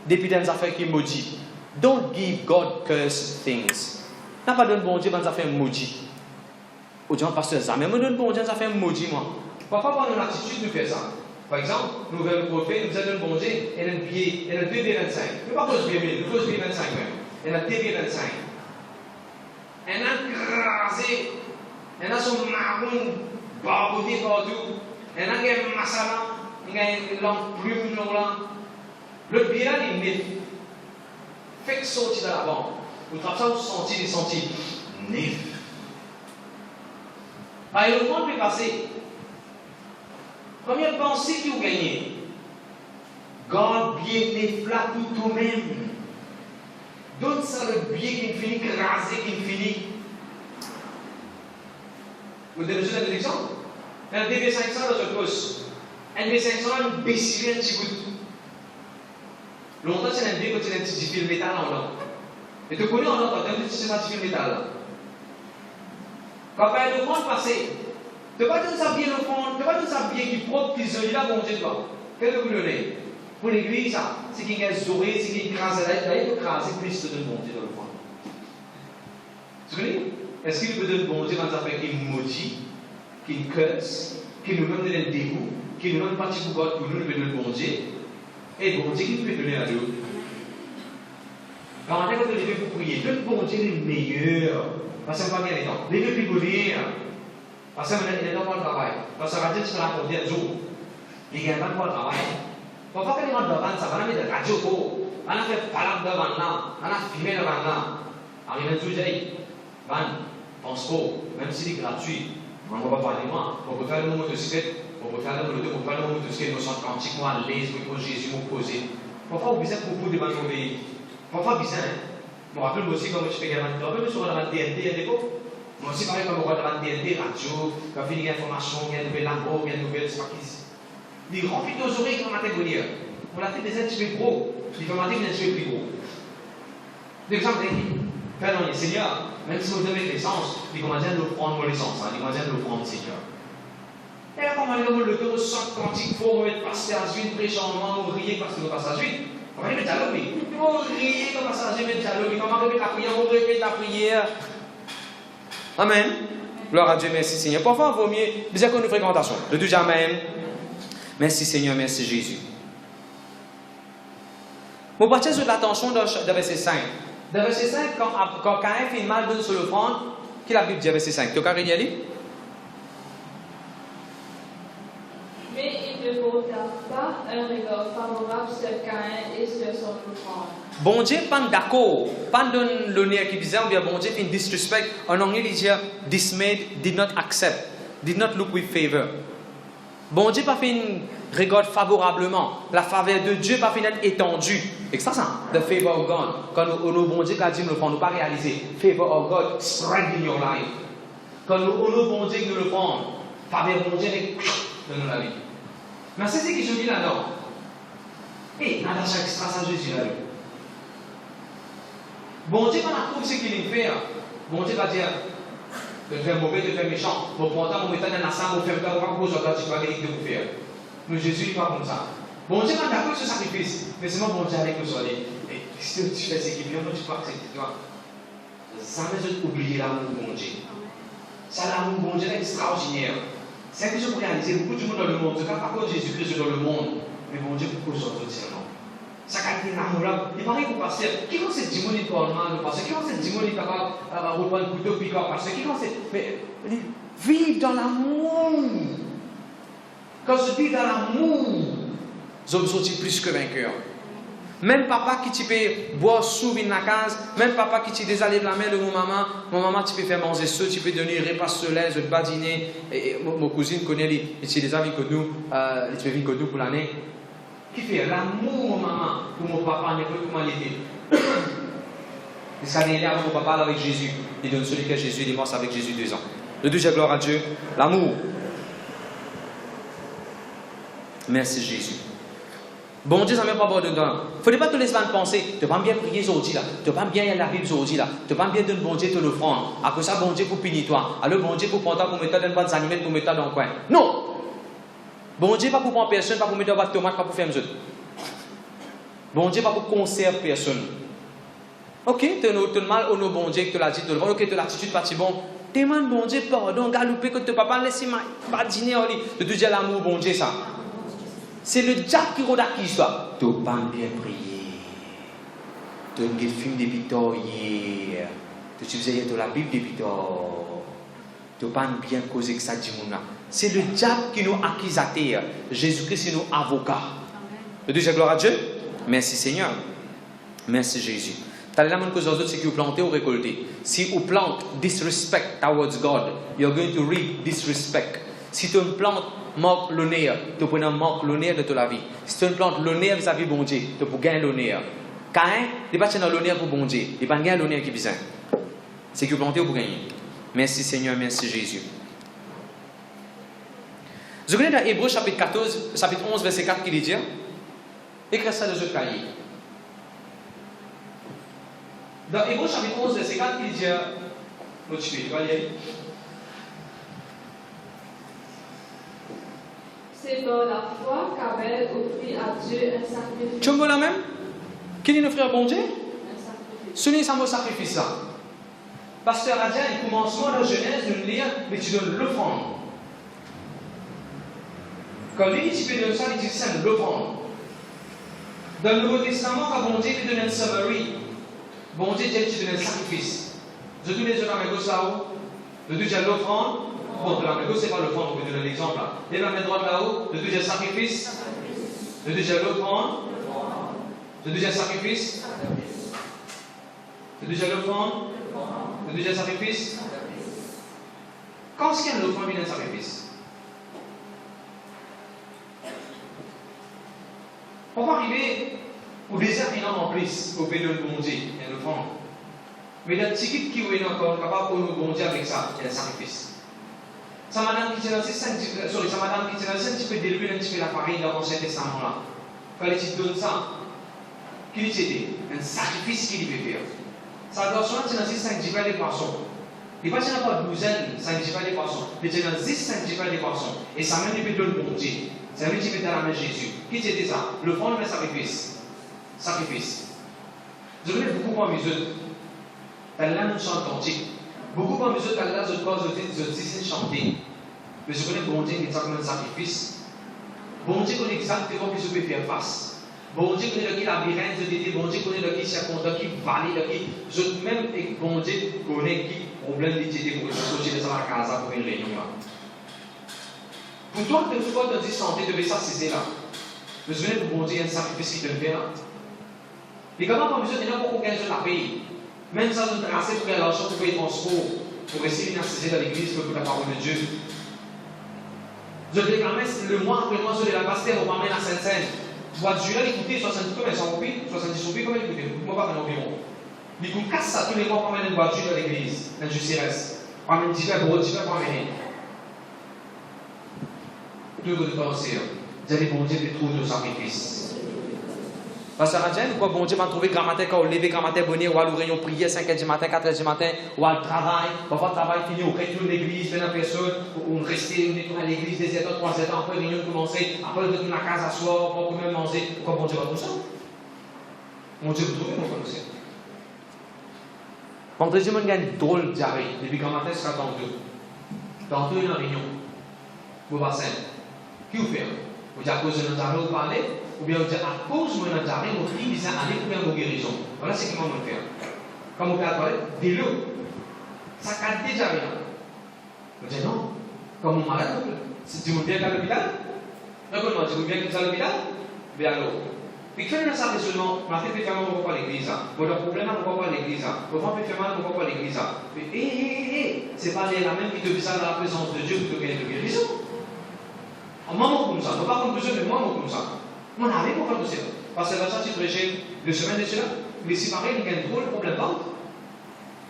depuis dans les affaires qui est maudit. Don't give God cursed things. N'a pas donné bon Dieu dans les affaires maudites. Ou disant, pasteur, ça même donne bon Dieu dans les affaires maudites, moi. Parfois, on a une attitude de faire ça. Par exemple, nous avons le prophète, nous avons le bon Dieu, et le pied, et le DB25. Ne pas cause B1000, le cause B25 même. Et le DB25. Et on a crasé, et on a son marron barbouté partout, et on a un masala, il a une lampe plume là. Le pied là, il est fait sortir de la banque. Vous travaillez ça, vous sentez nef. Alors, le monde peut passer. Première pensée que vous gagnez. God bien les flat tout toi-même. Donne ça le bien qui finit, crasé qui finit. Vous donnez juste un exemple. Un DB500 dans une poste. Un DB500 a une baissée un petit bout. Longtemps, c'est un DB quand il y a un petit fil métal en là. Et tu connais en là, quand tu as un petit fil métal là. Quand tu as l'offrande passée, tu ne vas pas donner ça bien l'offrande, tu ne vas pas donner ça bien qui propre, qui se là, bon Dieu, toi. Qu'est-ce que vous donnez? Pour l'église, c'est qu'il y a zoré, c'est qu'il y a crasé, là, il faut craser plus de bon Dieu dans l'offrande. Vous comprenez? Est-ce qu'il peut donner bon Dieu quand ça fait qu'il maudit, qu'il curse, qu'il nous donne des dégoûts, qu'il nous donne pas de petit pour nous donner le bon Dieu? Et bon Dieu, qu'il peut donner à nous? Quand on est quand on est pour prier, donne bon Dieu le meilleur. Parce que pas bien les temps. Les plus bonheur. Parce que il est dans le travail. Parce que radio, tu peux raconter un jour. Les gars, dans le travail. Parfois, quand ils rentrent devant, ça va mettre de radio. On a fait parler devant là. On a filmé devant là. Arrive un jour, pense pas, même si c'est gratuit, on ne va pas parler de moi. On peut faire le motocyclette, on peut faire le motocyclette, nous sommes quantiques, moi, à l'aise, pour Jésus, vous poser. Parfois, vous besoin pour devant nos pays. Parfois, besoin. Je me rappelle aussi quand je fais gamin de je suis dans la TNT à l'époque. Moi aussi, pareil, quand on regarde la TNT, radio, quand il y a une information, il y a une nouvelle lambeau, il y a une nouvelle, c'est pas qui. Il remplit nos oreilles comme on a fait. On a fait des êtres plus gros. L'informatique est un petit peu plus gros. L'exemple est Père dans les Seigneur, même si vous devez l'essence, il commence à nous prendre l'essence, il commence à nous prendre Seigneur. Et là, comment on le tour sans quantique, il faut mettre pasteur à l'huile, prêchant, on rier parce que nous passons à l'huile. On va mettre dialogue, on rier comme ça, on mettre dialogue, on va répéter la prière, on répète la prière. Amen. Gloire à Dieu, merci Seigneur. Parfois, il vaut mieux dire qu'on nous fréquentation. Le Dieu Amen. Merci Seigneur, merci Jésus. Mon partage sur l'attention dans verset 5. Dans verset 5, quand Caïn fait mal donne sur l'offrande, qu'est-ce que la Bible dit verset 5? Tu as regardé aller? Mais il ne porta pas un regard favorable sur Caïn et sur son offrande. Bon Dieu pas d'accord, pas donne l'honneur qui disait, ou bien bon Dieu fait une disrespect. En anglais, il dit dismayed, did not accept, did not look with favor. Bon Dieu pas fait une regarde favorablement. La faveur de Dieu pas fait être étendue. Et ça, the favor of God. Quand nous bon Dieu a dit nous le faisons, nous pas réaliser. Favor of God spread in your life. Quand nous bon Dieu nous le faisons, faveur bon Dieu dans la vie. Mais c'est ce qui se dit là-dedans. Et dans chaque extra ça Jésus là. Bon Dieu quand on trouve ce qu'il fait, bon Dieu va dire de faire mauvais, de faire méchant. Bon, pourtant, on met dans la salle, on fait pas beaucoup de choses que tu vas gagner de vous faire. Mais Jésus n'est pas comme ça. Bon Dieu va d'accord ce sacrifice, mais c'est moi bon Dieu avec nous soleil. Et si tu fais ce qui vient, tu peux accepter toi. Jamais je oublier l'amour de mon Dieu. C'est l'amour de mon Dieu extraordinaire. C'est que je peux réaliser beaucoup de monde dans le monde. Je ne parle pas de Jésus-Christ dans le monde, mais mon Dieu pour sortir de ce monde. Ça a été l'amour. Il paraît que pasteur, qui quand c'est du monde qui parle mal, le pasteur, qui quand c'est du monde qui est capable de reprendre un couteau puis quoi, pasteur, qui quand c'est. Mais vivre dans l'amour. Quand je vis dans l'amour, je me sens plus que vainqueur. Même papa qui tu peux boire sous une la case, même papa qui tu désalève la main de mon maman tu peux faire manger ça, tu peux donner un repas solaire, je vais dîner. Et mon cousine connaît les des amis que nous, tu peux venir que nous pour l'année. Qui fait l'amour, maman, pour mon papa, n'importe comment il était. Il s'est allé avec mon papa avec Jésus. Il donne celui que Jésus, il est mort avec Jésus 2 ans. Le Dieu, gloire à Dieu. L'amour. Merci Jésus. Bon Dieu, ça ne met pas bon dedans. Il ne faudrait pas te laisser penser, tu ne vas pas bien prier aujourd'hui là, tu ne vas pas bien y aller à la Bible aujourd'hui là, tu ne vas pas bien donner bon Dieu te l'offrande. Après ça, bon Dieu pour punir toi. Alors bon Dieu pour prendre toi pour mettre dans des animaux, pour mettre dans le coin. Non! Bon Dieu pas pour prendre personne, pas pour mettre dans la tomate, pas pour faire un autres. Bon Dieu pas pour conserver personne. Ok, tu as mal au nom bon Dieu que tu l'as dit, ok, tu as l'attitude pas si bon. Demande bon Dieu pardon, galoper que tu ne peux pas laisser pas dîner au lit. Tu dis l'amour bon Dieu ça. C'est le diable qui rôde à qui ça. Tu n'as pas bien prié. Tu as un film depuis hier. Tu faisais la Bible depuis tôt. Tu n'as pas bien causé que ça dit mon âme. C'est le diable qui nous accusateur. Jésus-Christ c'est nos avocats. Le Dieu, gloire à Dieu. Merci Seigneur. Merci Jésus. Tu as la même chose aux autres, c'est que vous plantez ou récoltez. Si vous plantez disrespect towards God, you're going to reap disrespect. Si tu plantes manque l'honneur, tu peux manquer l'honneur de ta vie. Si tu plantes l'honneur vis-à-vis de bon Dieu, tu peux gagner l'honneur. Caïn, il n'est pas dans l'honneur pour bon Dieu. Il n'est pas gagner l'honneur qui vient. C'est que vous plantez ou vous gagnez. Merci Seigneur, merci Jésus. Je connais dans Hébreux chapitre 11, verset 4 qui dit, écris ça dans le cahier. Dans Hébreux chapitre 11, verset 4 qui dit, tu vas lire. C'est par la foi qu'Abel offrit à Dieu un sacrifice. Tu me vois la même? Quel est notre frère bon Dieu? Un sacrifice. Ce n'est pas un sacrifice ça. Pasteur a dit, au commencement de Genèse, de lire, mais tu donnes l'offrande. Quand lui, tu peux donner ça, il dit c'est l'offrande. Dans le Nouveau Testament, quand bon Dieu te donne un summary, bon Dieu dit tu donnes un sacrifice. Je te dis, la main gauche là-haut, je te dis l'offrande. Bon, de la main gauche, c'est pas l'offrande, on peut donner l'exemple là. Lève la main droite là-haut, je te dis sacrifice. Je te dis l'offrande. Je te dis sacrifice. Je te dis l'offrande. Le deuxième sacrifice. Quand est-ce qu'il y a l'offrande et un sacrifice? On va arriver au désert et en plus, au pays de bon Dieu, il y a l'offrande. Mais dans le ticket qui est encore capable pour nous bon Dieu avec ça, il y a un sacrifice. Ça madame qui tient dans ça madame qui tient dans un petit peu d'élever un petit peu la farine dans l'Ancien Testament là. Quand il donne ça, qu'il y ait un sacrifice qu'il devait faire. Ça doit souvent c'est dans 5 divers des poissons. Il n'y a pas 12 5 divers des poissons. Il y a dans 5 divers des poissons. Et ça même il peut donner le bon Dieu. Ça même il peut dans la main de Jésus. Qui c'était ça? Le fond de sacrifice. Sacrifice. Je connais beaucoup parmi eux. Dans la même chant cantique. Beaucoup parmi eux, dans la même cause de chanter. Mais je connais bon Dieu qui est comme un sacrifice. Bon Dieu connaît exactement ce que je peux faire face. Bon Dieu connaît qui labyrinthe de Dédé, bon Dieu connaît qui circonstance, qui vallée, qui. Je même bon Dieu connaît qui problème de Dédé pour sortir de la casa pour une réunion là. Pour toi, de toute façon, de santé, de s'assiser là. Je me souviens que bon Dieu, il y a un sacrifice qui te fait là. Et comment comme besoin, il y a beaucoup de gens à payer. Même ça, nous tracer pour gagner l'argent pour payer le transport, pour essayer de s'assiser dans l'église pour la parole de Dieu. Je déclame le mois après mois, je de la pasteur, on m'amène à Sainte-Seine. Moi, Dieu, il coûtait 70 comme 100 roupies, 70 roupies, comment il coûtait? Moi, pas environ. Il coûte 4 ça tous les mois pour amener une voiture dans l'église, dans le Jussirès. On amène divers gros, divers pour amener. Tout le temps, c'est vous allez bon Dieu de trouver de sacrifice. Parce que Radjen, quoi, bon Dieu va trouver grammaire, quand on lève grammaire bonnet, ou à l'oreille, on prier 5h du matin, 4h du matin, ou à le travail, parfois le travail fini, on retourne l'église, 20 personnes, on reste à l'église des états, 3 états, après réunion commencer, après on retourne à la case à soir, pour même manger. Pourquoi bon Dieu va tout ça? Mon Dieu, vous trouvez, mon connaissez. Vendredi, on gagne une drôle de diarrhée, depuis grand matin jusqu'à tantôt. Tantôt, il y a une réunion. Vous bassin. Qui vous fait? Vous dites à cause de notre diarrhée, vous parlez? Ou bien on dit à cause de notre arrêt, on prie, ils aller pour une guérison. Voilà ce qu'ils vont faire. Quand on fait la toilette, de l'eau. Ça casse déjà rien. On dit non. Comme on malade, si tu veux bien à l'hôpital, non, comment tu veux bien qu'il soit à l'hôpital? Bien alors. Puis quand on a ça seulement, on a fait faire mal, on ne va pas à l'église. On a un problème, on ne va pas à l'église. On va faire mal, on ne va pas à l'église. Mais c'est pas la même qui te dit ça dans la présence de Dieu pour te gagner de guérison. En moment comme ça, on ne va pas prendre besoin de moi comme ça. On arrive pour faire tout ça. Parce que là, ça, tu prêchais 2 semaines de cela. Mais si pareil, il y a un drôle problème pas.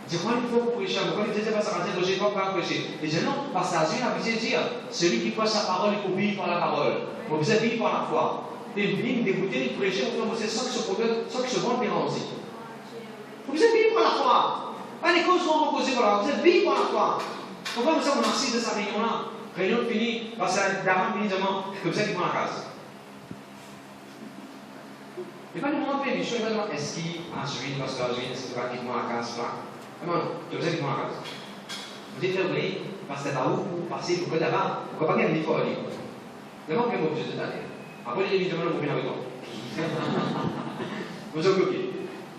Dis-moi, il faut prêcher. Pourquoi il disait pas ça? Je ne vais pas prêcher. Il dit non, parce que Jésus a visé dire celui qui prêche sa parole, il faut vivre par la parole. Il faut vivre par la foi. Et il vient d'écouter, il prêchait, on peut sans que ce problème, sans que ce bon dérange. Vous êtes vivre par la foi. Pas les causes sont reposées par la foi. Vous êtes vivre par la foi. Pourquoi vous savez, on assiste de sa réunion-là? Réunion finie, parce que la dame finit demain, comme ça, il prend la case. Il va demander permission, il va demander est-ce qu'il a suivi, parce que est-ce qu'il va quitter la case là? Non, comme ça, il prend la case. Vous dites oui, parce que là où vous passez, vous pouvez d'abord, vous ne pouvez pas gagner l'effort à lui. D'abord, vous pouvez vous dire, après, il dit demain, vous venez avec toi. Vous êtes bloqué.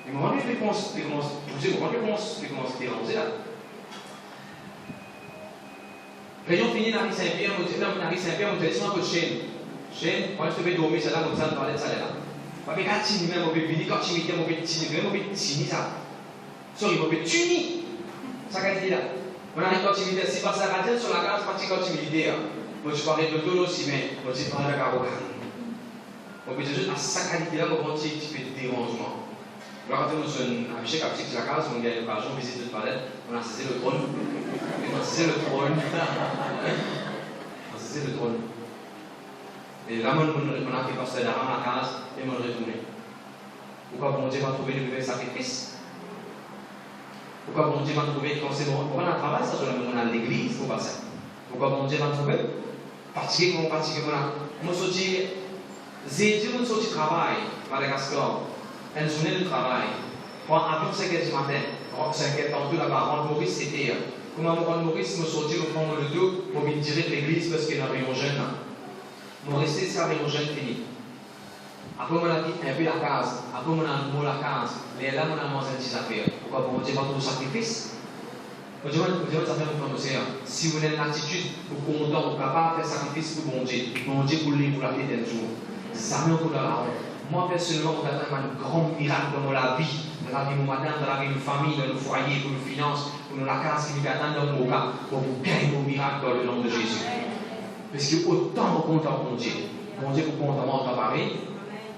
Et moment donné, il commence à déranger là. Réunion finie dans la Saint-Pierre, on dit, on dit, c'est un peu de chaîne, on se fait dormir, c'est là, comme ça, dans la salle là. On peut pas tini même, on peut venir, quand tu m'étais, on peut tini, on peut tini ça. Sorry, on peut tuni. Ça qu'a dit là. On a une continuité, si pas ça radienne sur la case, partie continuité. Moi, je parlais de tout aussi, mais on dit pas de carreau. On peut juste à sa qualité là, on va un petit peu de dérangement. Alors, quand on a un affiché captique sur la case, on gagne l'argent, on visite le palais, on a saisi le trône. On a saisi le trône. On a saisi le trône. Et là, on a fait passer la case et on a retourné. Pourquoi bon Dieu va trouver le nouvel sacrifice? Pourquoi bon Dieu va trouver quand c'est bon? Pourquoi on a travaillé ça sur on a l'église pour passer? Pourquoi bon Dieu va trouver? Particulièrement Moi, je dis, j'ai dit, je suis travail, Madagascar, une journée de travail. Pour un avion 5h du matin, 5h tantôt là-bas, Ron Maurice, c'était. Comment Ron Maurice me sortit, me prendre le dos pour me tirer de l'église parce qu'il y a un rayon jeune là. Je restais ça, rayon jeune fini. Après, on a dit un peu la case. Après, on a dit la case. Mais là, on a mangé des affaires. Pourquoi? Pour dire pas tout sacrifice. On dit, ça fait un peu si vous avez une attitude, vous êtes content, vous êtes capable de faire sacrifice pour bon Dieu pour la vie d'un jour. Ça me fait la honte. Moi, personnellement, on a un grand miracle dans la vie. Dans la vie de madame, dans la vie de nos familles, dans nos foyers, pour nos finances, pour nos case qui nous attendent dans nos cas, pour vous gagner vos miracles dans le nom de Jésus. Parce que autant vous comptez en Dieu. Mon Dieu, vous comptez en Paris.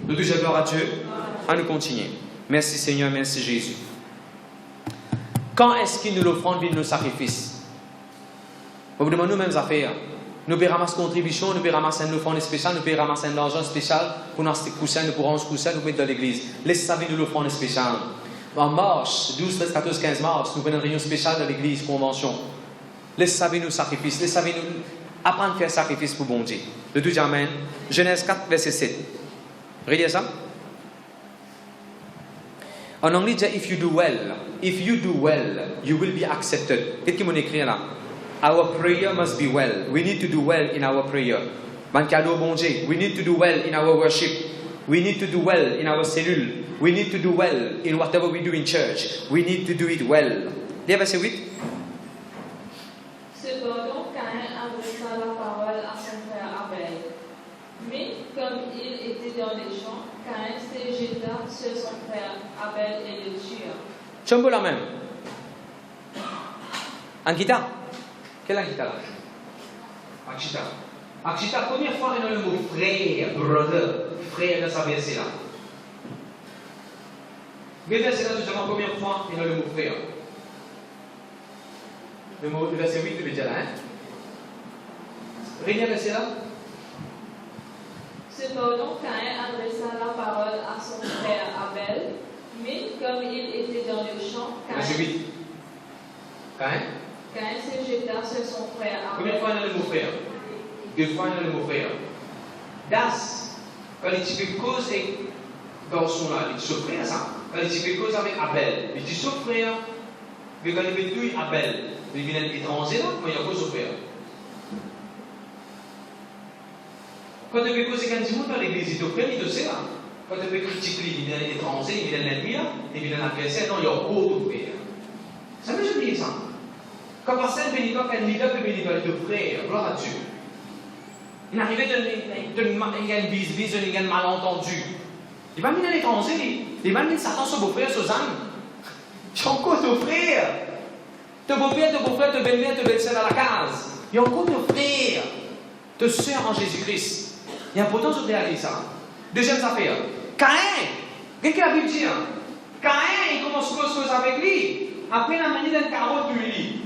Nous disons gloire à Dieu. À nous continuer. Merci Seigneur, merci Jésus. Quand est-ce qu'il nous l'offrande vient nos sacrifices? Vous vous demandez nous-mêmes à faire. Nous pouvons ramasser contribution, nous pouvons ramasser une offrande spéciale, nous pouvons ramasser un argent spécial pour nos coussins, nous pourrons coussins, nous mettre dans l'église. Laissez ça venir nous l'offrande spéciale. En mars, 12, 13, 14, 15 mars, nous avons une réunion spéciale dans l'église, convention. Laissez ça venir nous sacrifices, laissez ça venir nous apprendre à faire sacrifice pour bon Dieu. Le tout dit Amen. Genèse 4, verset 7. Regardez ça. En anglais, dit if you do well, you will be accepted. Qu'est-ce qu'il m'a écrit là? Our prayer must be well. We need to do well in our prayer. Man cadeau bon Dieu. We need to do well in our worship. We need to do well in our cellule. We need to do well in whatever we do in church. We need to do it well. Lire verset 8. Cependant, Caïn adressa la parole à son frère Abel. Mais comme il était dans les champs, Caïn se jeta sur son frère Abel et le tua. Chambo la même. Ankita. Quel Ankita là? Akshita, première fois dans le mot frère, brother, frère dans sa verset là. Mais verset là, justement, première fois dans le mot frère. Le verset 8, tu veux dire là, hein? Regardez le verset là. Cependant, Caïn adressa la parole à son frère Abel, mais comme il était dans le champ, Verset 8. Caïn se jeta sur son frère Abel. Combien de fois dans le mot frère? 2 fois dans le mot frère. Das, quand il fait cause avec garçon là, il se frère ça. Quand il fait cause avec Abel, il dit son frère, mais quand il fait tout Abel, il vient étranger là, mais il y a cause son frère. Quand il fait cause avec un petit monde dans l'église, il te frère, il te sait là. Quand il fait critiquer, il vient étranger, il vient l'ennemi là, il vient l'adversaire, non, il y a cause de frère. Ça veut jamais dire ça. Quand pasteur bénitois, quand leader de bénitois, il te frère, gloire à Dieu. Il arrivait de une bise, un malentendu. Il va venir à l'étranger, il va venir Satan sur beau-frère, Suzanne. J'ai encore ton frère. Ton beau-père, ton beau-frère, ton belle-mère, ton belle-sœur à la case. Il y a encore ton frère, ton sœur en Jésus-Christ. Il y a important de réaliser ça. Deuxième affaire. Caïn, qu'est-ce que la Bible dit? Caïn, il commence cause avec lui. Après, il a manié d'une carotte de lui.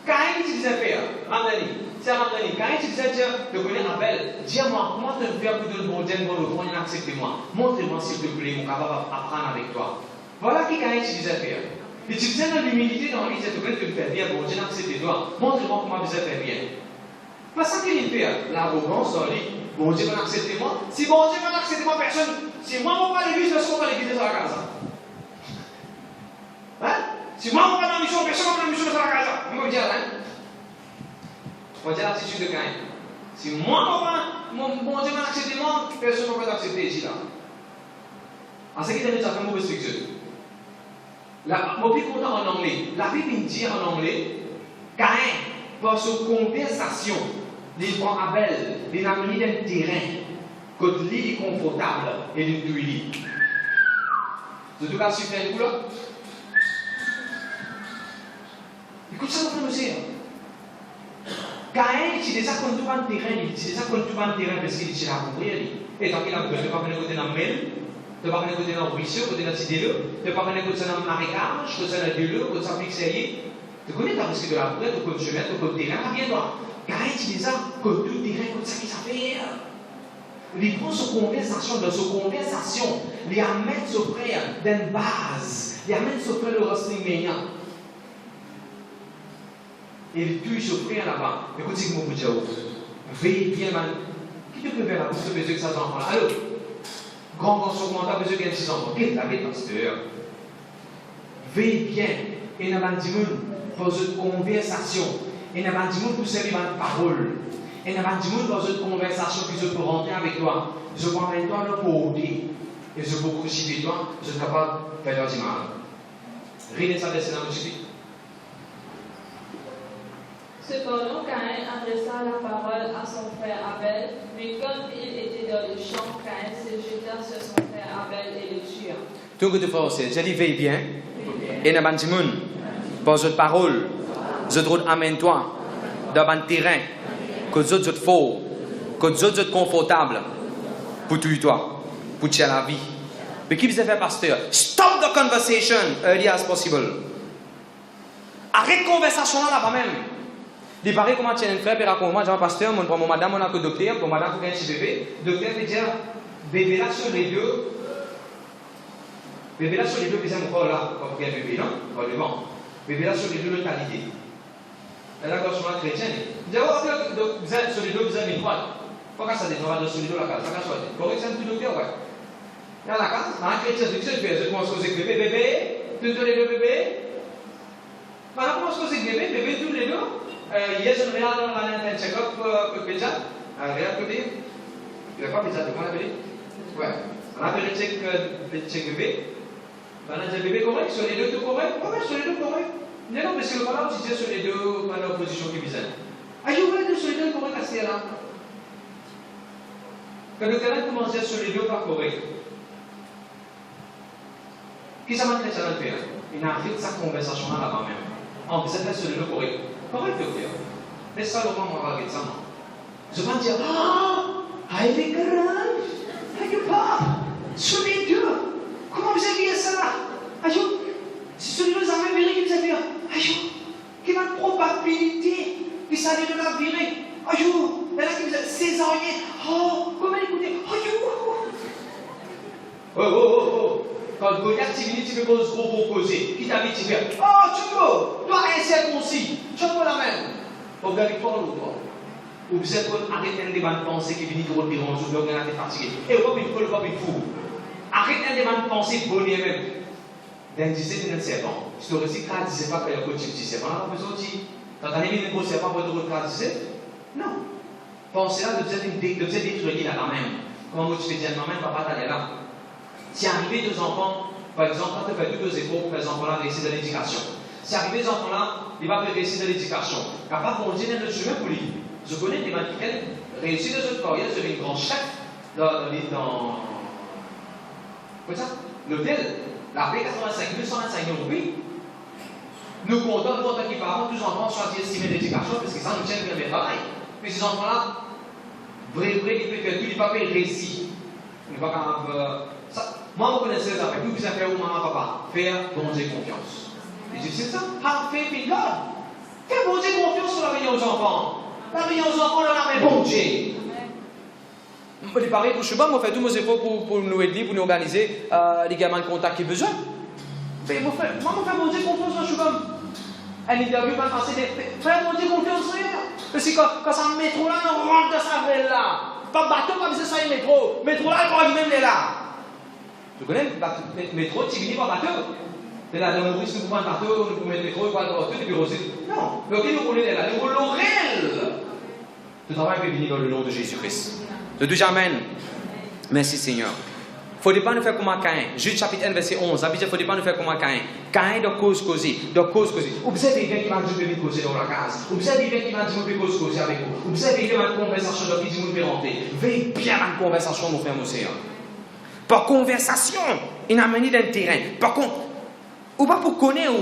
Caïn, il disait faire, Ramdani. C'est Ramdani. Caïn, il disait dire, de connaître Abel. Dis-moi, comment te faire pour le bon Dieu, pour le prendre, accepte-moi. Montre-moi s'il te plaît, mon capable d'apprendre avec toi. Voilà qui Caïn, il disait faire. Il disait dans l'humilité, dans lui, il disait, tu me faire bien, bon Dieu, accepte-toi. Montre-moi comment vous faire bien. Pas ça qu'il fait, l'arrogance dans lui. Bon Dieu va accepter moi. Si bon Dieu va accepter moi, personne. Si moi, je ne vais pas à l'église, je ne vais pas à l'église de la casa. Hein? Si moi, je ne vais pas dans la mission, personne ne va dans la mission de la casa. On va dire, hein? On va dire l'attitude de Caïn. Si moi, bon Dieu va accepter moi, personne ne va accepter ici là. En ce qui est ça fait une mauvaise structure. Mon plus content en anglais. La Bible dit en anglais, Caïn, par sa conversation, il prend Abel, il a mis un terrain, que l'île est confortable et il est douillet. En tout cas, si vous faites un coup là, écoute ça, mon frère. Caïn, il dit ça comme tout un terrain, il dit ça comme tout un terrain parce qu'il dit la couvrir. Et tant qu'il a besoin de ne pas venir côté dans le mail, de ne pas venir côté dans le ruisseau, côté dans le petit de ne pas venir côté dans le marécage, côté dans le deleu, côté dans le fixerier. Tu connais ta risque de la couvrir, tu connais le chemin, tu connais le terrain, viens toi. Caïn, il dit ça comme tout terrain, comme ça qu'il s'appelle. Il prend sa conversation, dans sa conversation, il amène son frère d'une base, il amène son frère le renseignement. Et il tue son frère là-bas. Écoutez ce que je vous dis. Veillez bien, man. Qui te préfère là pour ce besoin que ça enfants là? Allô? Grand consommateur, besoin qu'il y ait 6 enfants. Qu'est-ce que tu as, pasteur? Veille bien. Et n'a pas dit dans une conversation. Et n'a pas dit pour servir une parole. Et n'a pas dit dans une conversation que je peux rentrer avec toi. Je peux amener toi dans le côté. Et je peux crucifier toi. Je suis capable de faire du mal. Rien de ça, c'est dans le suffit. Cependant, Caïn adressa la parole à son frère Abel, mais comme il était dans le champ, Caïn se jeta sur son frère Abel et le tua. Tout que tu fais, je dis veille bien. Et n'a pas dit pour cette parole, je te amène-toi dans un terrain que je te faux, que je te confortable pour toi, pour tuer la vie. Mais qui vous a fait, pasteur? Stop the conversation early as possible. Arrête la conversation là-bas même. Il paraît comment tu es un frère, et raconte-moi, genre pasteur, mon madame, on a que docteur, pour madame, pour un petit bébé. Docteur veut dire, bébé là sur les deux. Bébé là sur les deux, c'est encore là, quand il y a un bébé, non? Pas devant. Bébé là sur les deux, neutralité. Et là, quand je suis chrétien, il dit, oh, vous êtes sur les deux, vous avez une croix. Pourquoi ça dit, on va sur les deux, la case, ça cache pas. Correct, c'est un tout docteur, ouais. Dans la case, dans la chrétien, je commence à causer avec bébé, tous les deux bébés. Maintenant, commence à causer avec bébé, tous les deux. Hier, je me regarde dans un check-up, Pédia. Regarde, côté. Il n'y a pas Pédia, comment on l'appelle? Ouais. On appelle le check bébé. On a dit bébé correct, sur les deux, tout correct? Oui, sur les deux, correct. Non, parce que le malade, tu dis sur les deux, pas la position qui visait. Ah, je vois sur les deux, correct, à ce là. Quand le canal commence à dire sur les deux, pas correct. Qui ça m'a fait ça le faire? Il a arrêté sa conversation là-bas même. En plus, ça fait sur les deux, correct. Correct, docteur. Laisse ça le moment, on va arrêter ça, non? Je vais dire, ah, il est grand. Aïe, pas. Sur les deux. Comment vous avez ça là? Aïe, si sur les deux, ça va virer, qui vous avez aïe, quelle est la probabilité que ça allait de la virer? Aïe, il y en a qui vous avez césarien. Oh, comment écoutez? Aïe, oh. Quand Goliath t'y vient, tu peux poser gros causer. Qui t'a dit, tu fais, oh, tu peux, toi, incirconcis, tu peux la même. Pour la victoire ou toi. Ou vous êtes arrêter un débat de pensée qui vient de vous déranger, vous êtes fatigué. Et vous ne pas une fou. Arrête un débat de pensée pour lui même. D'un disait, d'un serpent. Si tu récits, tu ne sais pas qu'il y a un petit serpent. Là, vous aussi. Quand tu as mis un gros serpent pour te retrouver, non. Pensez là, de vous détruire là quand même. Comment vous tu fais dire, maman, papa, t'allais là. Si arrivé deux enfants, par exemple, quand tu fais deux époques, les enfants-là réussissent de l'éducation. Si arrivé deux enfants-là, il va faire réussir de l'éducation. Il n'a pas continué le chemin pour lui. Je connais des gens qui réussissent de cette carrière, c'est une grande chef dans l'hôtel. La paix 85 125 000 oui. Nous comptons, nous, en tant que parents, tous les enfants choisissent d'estimer l'éducation parce que ça nous tient bien le travail. Puis ces enfants-là, vrai, il peut faire tout, il ne va pas réussir. Il ne va pas moi, vous connaissez ça, mais tout vous avez fait au maman, papa, faire bon Dieu confiance. Et je dis, c'est ça, have faith in God. Fais bon Dieu confiance sur la vie aux enfants. La vie aux enfants, là, mais bon Dieu. Je dis pareil pour Chouba, on fait tous nos efforts pour nous aider, pour nous organiser les gamins de contact qui ont besoin. Mais moi, on fait bon Dieu confiance sur Chouba. Un interview va passer des. Fais bon Dieu confiance sur elle. Parce que quand ça me métro là, on rentre dans sa ville là. Pas bateau comme ça, il métro. Métro là, il croit lui-même là. Tu connais le métro, tu finis par bateau. C'est là, dans le risque, nous pouvons un bateau, nous pouvons mettre le métro, pas le bateau, et puis aussi. Non, mais ok, nous connaissons là, nous connaissons l'oreille. Le travail peut venir dans le nom de Jésus-Christ. De Dieu, Amen. Merci Seigneur. Il ne faut pas nous faire comme un Caïn. Jude chapitre 1, verset 11. Il ne faut pas nous faire comme un Caïn. Caïn de cause causée. Observez bien qui m'a dit que je vais causer dans la case. Observez bien qui m'a dit que je vais causer avec vous. Observez bien ma conversation de qui dit que je vais rentrer. Veillez bien ma conversation, mon frère, mon Seigneur. Par conversation, il a mené d'un terrain. Par contre, ou pas pour connaître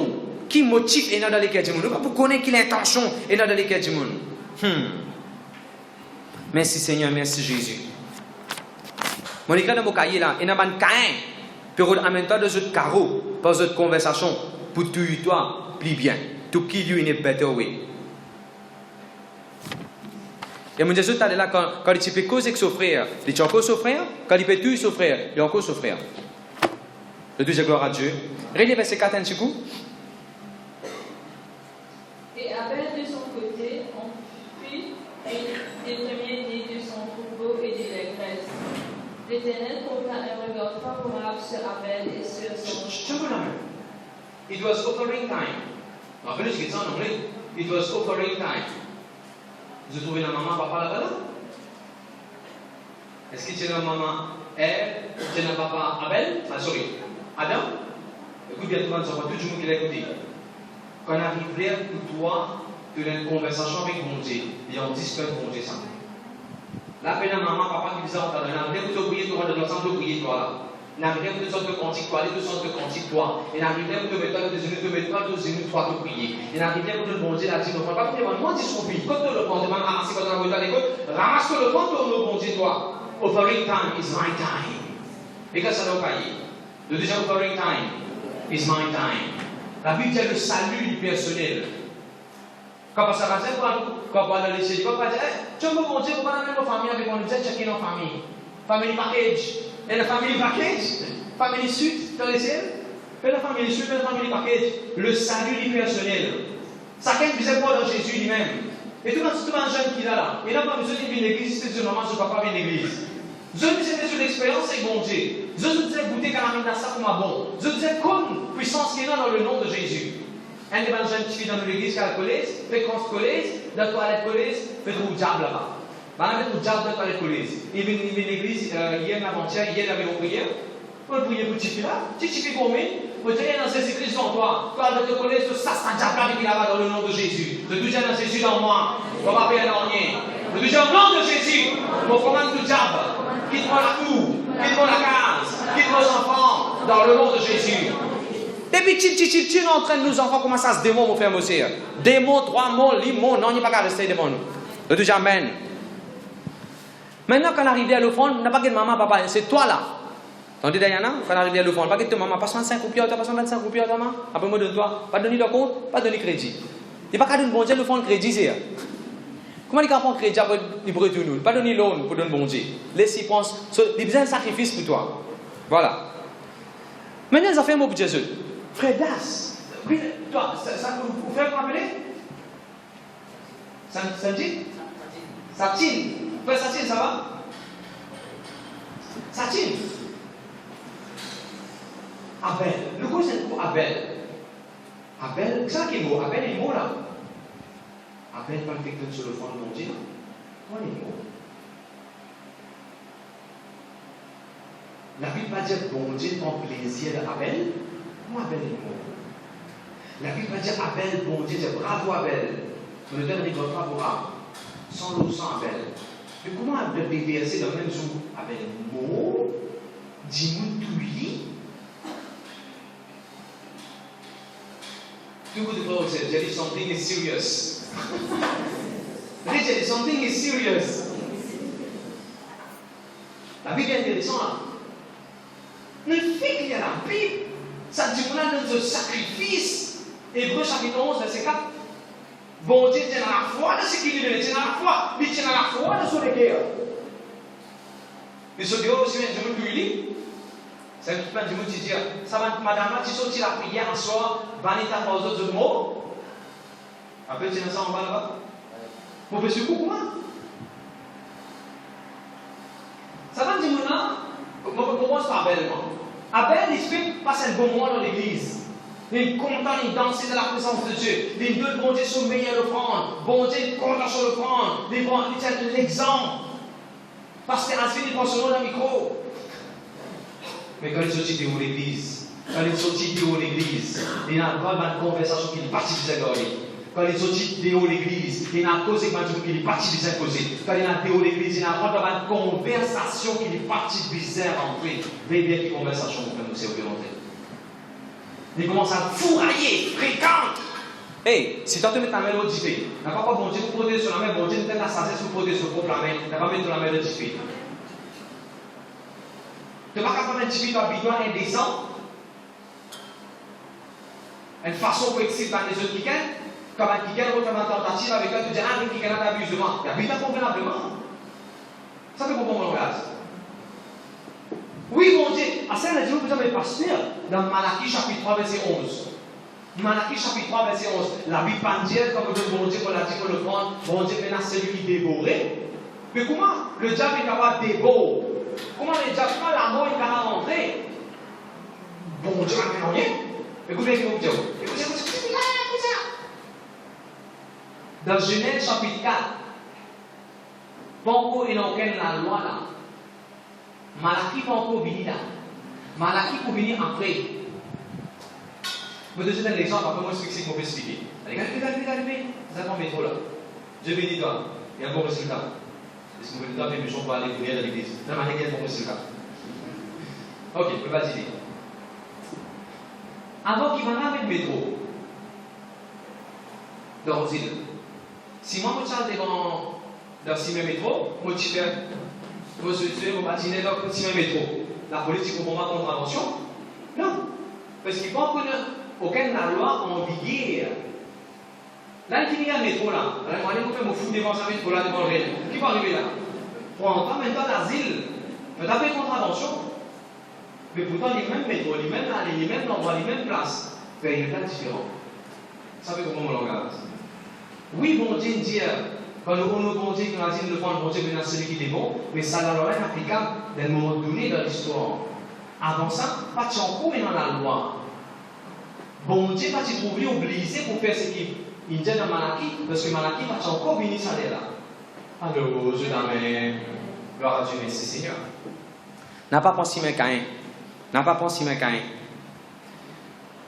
qui motive est dans les cœurs du monde. Ou pas pour connaître qui l'intention est dans les cœurs du monde. Merci Seigneur, merci Jésus. Mon écrit dans mon cahier là, il y a un Caïn. Puis en même temps, de ce carreau, par cette conversation, pour tuer toi, plus bien. To kill you in a better way. Et mon Jésus, tu es là quand il peut causer avec son frère, il peut encore souffrir. Quand il peut tuer son frère, il peut encore souffrir. Le Dieu, gloire à Dieu. Regardez verset 4 un petit coup. Et Abel de son côté, on fit des premiers-nés de son troupeau et de lait graisse. L'Éternel porta un regard favorable sur Abel et sur son... It was offering time. Rappelez ce qui est en anglais. It was offering time. Vous trouvez la maman, papa là-bas là? Est-ce qu'il y a une maman Ève, il y a un papa Abel? Ah, sorry. Adam? Écoute bien, tout le monde, tout le monde qui l'a écouté. Quand on arrive pour toi, tu as une conversation avec mon Dieu. Et on discute avec mon Dieu ça. Là, il y a maman, papa qui disent, on a rien pour te prier, toi, on a besoin de prier, toi là. On a rien pour te sortir de cantique, toi, les deux sortes de cantique, toi. Et on a rien pour te mettre dans deux genoux, toi, te prier. Et on a rien pour te bon Dieu, là, dit, non, pas pour te demander son fils. Quand tu le prends, tu vas ramasser quand on a à l'école, ramasse le prends, tu le bon Dieu, toi. Offering time is my time. Because ça n'a pas y. Le deuxième offering time is my time. La Bible dit le salut du personnel. Quand ça va dire, quand on va dans les séries, on va dire, tu veux mon Dieu, on va dans nos familles avec on nous dit, checker nos familles. Family package. Et la family package, family suite dans les ciels. Et la family suite, et la family package. Le salut du personnel. Ça qu'est bizarre pas dans Jésus lui-même. Et tout le monde jeune qui est là. Il n'a pas besoin de venir à l'église, c'est sur maman, je ne vais pas venir à l'église. Je me disais sur l'expérience avec mon Dieu. Je me disais goûter caramel ça pour ma bon. Je me disais comme puissance qui est là dans le nom de Jésus. Un des jeunes qui vient dans l'église qui a la collège, fait qu'on se collège, dans la toilette collège, fait trop diable là-bas. On a fait trop diable dans la toilette collège. Il vient à l'église hier, avant-hier, hier, il avait une prière. On prier pour Tifi là. Tifi pour moi. Vous êtes dans Jésus-Christ en toi. Toi, dans le collège, ça sera diable là-bas dans le nom de Jésus. Je touche dans Jésus dans moi. On va faire un rien. Je touche au nom de Jésus. On commande tout diable. Quitte-moi la cour, quitte-moi la case, quitte-moi les enfants, dans le nom de Jésus. Depuis petit, on entraîne nos enfants comment ça se démon, mon frère, monsieur. Démon, 3 mots, limon, non, il n'y a pas qu'à rester démon. Le tout amen. Maintenant, quand on arrive à l'offrande, on n'a pas que de maman, papa, c'est toi là. Tandis Diana, quand on arrive à l'offrande, pas que de maman, passe 25 roupies, passe 25 roupies, maman. Après, moi, donne-toi, pas donner le compte, pas donner crédit. Il n'y a pas qu'à donner bon Dieu, l'offrande crédit, c'est. Comment il prend crédit après il pourrait tout nous? Pas donner l'eau pour donner bon Dieu. Laisse-y penser. Il a besoin de sacrifice pour toi. Voilà. Maintenant, ils ont fait un mot pour Jésus. Frère Das, toi, ça vous fait rappeler? Ça dit? Satine. Frère Satine, ça va? Satine. Abel. Le coup, c'est pour Abel. Abel, c'est ça qui est mot. Abel est mot là. Abel pas quelqu'un sur le front de mon Dieu. Toi, les mots. La Bible va dire bon Dieu prend plaisir d'Abel. Moi, Abel est mort. La Bible va dire Abel, bon Dieu, dit bravo Abel. Je me donne des votes favorables. Sans l'eau, sans Abel. Mais comment Abel déversé dans le même jour? Abel est mort. Dis-nous tout lui. Too good to close it. Jerry, something is serious. Richard, something is serious. La Bible est intéressante là. Le fait qu'il y a la Bible, ça dit qu'on a notre sacrifice. Hébreux chapitre 11, verset 4. Bon Dieu tient à la foi de ce qu'il lui donne, tient à la foi. Il tient à la foi de son cœur. Mais ce Dieu aussi, je me dis, c'est un petit peu de me dire, ça va, madame, là, tu sortis la prière un soir, vanita pour les autres mots. Après, tu as ça en bas là-bas. Vous pouvez suivre comment? Ça va dire maintenant, on commence par Abel. Abel, il fait passer un bon mois dans l'église. Il est content, il danse dans la présence de Dieu. Il veut bon Dieu son meilleur offrande. Bon Dieu est content sur l'offrande. Il tient l'exemple. Parce que Asvin, il prend son nom dans le micro. Mais quand il sortit de l'église, il y a une conversation qui est partie de l'église. Quand il sortit de l'église, il y a une cause qui est partie de l'église. Quand il y a de l'église, il y a une conversation qui est partie bizarre entre eux. Veillez bien quelle conversation vous faites, c'est volontaire. Il commence à fourrailler, fréquente. Hey, si tu te mets ta main l'autre diffé, n'a pas bon Dieu vous protéger sur la main, bon Dieu nous la sagesse vous protéger sur la main, n'a pas mettre la main l'autre diffé. Tu n'as pas capable de diffé ton bidon indécent. Une façon pour exciter les autres qui gagnent, comme un qui gagne, on fait une tentative avec un, tu dis, ah, qui gagne un abusement. Il y a bidon convenablement. Ça fait beaucoup mon langage. Oui, mon Dieu, à ça, il a dit, vous avez pasteur, dans Malachie chapitre 3, verset 11. Malachie chapitre 3, verset 11. La Bible pas dire, comme bon Dieu, qu'on a dit qu'on le prend, bon Dieu maintenant celui qui dévorait. Mais comment le diable est capable de dévorer? Comment le diable, comment la mort est capable d'entrer? Bon Dieu n'a fait rien. Écoutez, écoutez. Dans Genèse chapitre 4, Panko est dans la loi là. Malachie Panko vient là. Malachie pour venir après. Je vais te donner un exemple, après moi je explique ce qu'on peut expliquer. Allez, regardez, vous êtes en métro là. Dieu bénit toi. Il y a un bon résultat. Est-ce que vous voulez taper mes gens pour aller vous à l'église? Non, mais il y a un bon résultat. Ok, je vais pas dire. Avant qu'il m'en avec le métro, dans Rosine, si moi je suis devant le cinéma métro, moi je suis patiner dans le cinéma métro. La politique ne prend pas contravention? Non. Parce qu'il faut aucune la loi en vigueur. Là, il y a un métro là. Alors, moi, je vais me foutre devant ce métro là, devant le réel. Qui va arriver là? Pour entendre maintenant l'asile, mais t'as fait contravention. Mais pourtant, les mêmes métros, les mêmes allées, les mêmes endroits, les mêmes places, il y a des tas différents. Ça fait comment on regarde? Oui, bon Dieu dit, quand nous connaissons bon Dieu, qu'on a dit de prendre bon Dieu, maintenant celui qui est bon, mais ça n'a rien applicable dans un moment donné dans l'histoire. Avant ça, pas de chanco, mais dans la loi. Bon Dieu, pas de trouver obligé pour faire ce qu'il dit dans Malachie, parce que Malachie, pas de chanco, vini ça là. Alors, je l'amène. Gloire à Dieu, merci Seigneur. N'a pas pensé mais Caïn. N'a pas pensé mais Caïn.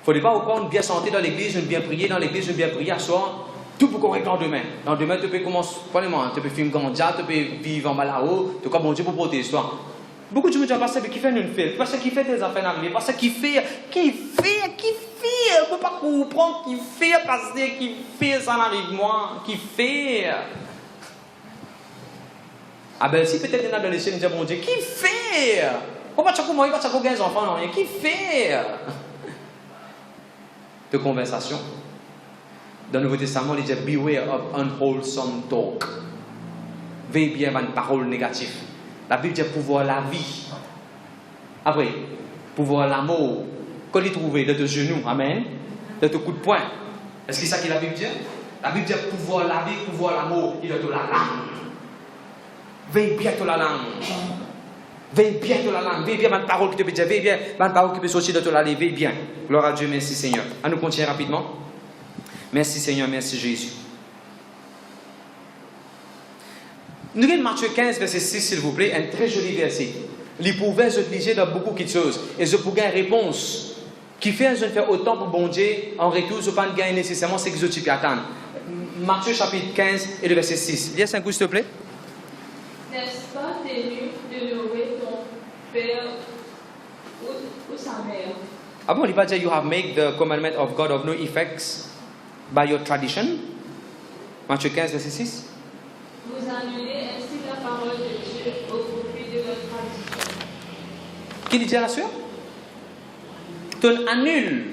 Il ne faut pas au prendre bien santé dans l'église, je bien prier dans l'église, je bien prier à soir. Tout peut correct dans demain. Dans demain, tu peux commencer, probablement, tu peux filmer comme dia, tu peux vivre en malao, tu peux bon Dieu pour protéger toi. Beaucoup de gens me disent, pasteur, qui fait une fête, pasteur, qui fait des affaires d'arriver, pasteur, qui fait, je ne peux pas comprendre, qui fait, pasteur, qui fait, ça n'arrive moi, qui fait. Ah ben si peut-être il y en a dans les cieux, ils disent, bon Dieu, qui fait? Pourquoi tu as comment, pas tu as des enfants, non, qui fait? De conversation. Dans le Nouveau Testament, il dit beware of unwholesome talk. Veille bien à une parole négative. La Bible dit pouvoir la vie. Après, pouvoir l'amour. Quand il trouve de tes genoux, amen, de tes coups de poing. Est-ce que c'est ça que la Bible dit? La Bible dit pouvoir la vie, pouvoir l'amour, il est de la langue. Veille bien de la langue. Veille bien de la langue. Veille bien à une parole qui te peut dire. Veille bien à une parole qui peut sortir de la langue. Veille bien. Gloire à Dieu, merci Seigneur. À nous continuer rapidement. Merci Seigneur, merci Jésus. Nous avons Matthieu 15, verset 6, s'il vous plaît, un très joli verset. Il pouvait se utiliser dans beaucoup de choses. Et je pouvais une réponse qui fait je ne fais autant pour bon Dieu, en retour, je ne pas gagner nécessairement ce que je peux attendre. Matthieu chapitre 15 et le verset 6. Viens un coup, s'il te plaît. N'est-ce pas tenu de louer ton père ou sa mère? Ah bon, il va dire, you have made the commandment of God of no effects by your tradition. Matthieu 15, verset 6. Vous annulez ainsi la parole de Dieu au profit de votre tradition. Qui dit la suite? Tu annules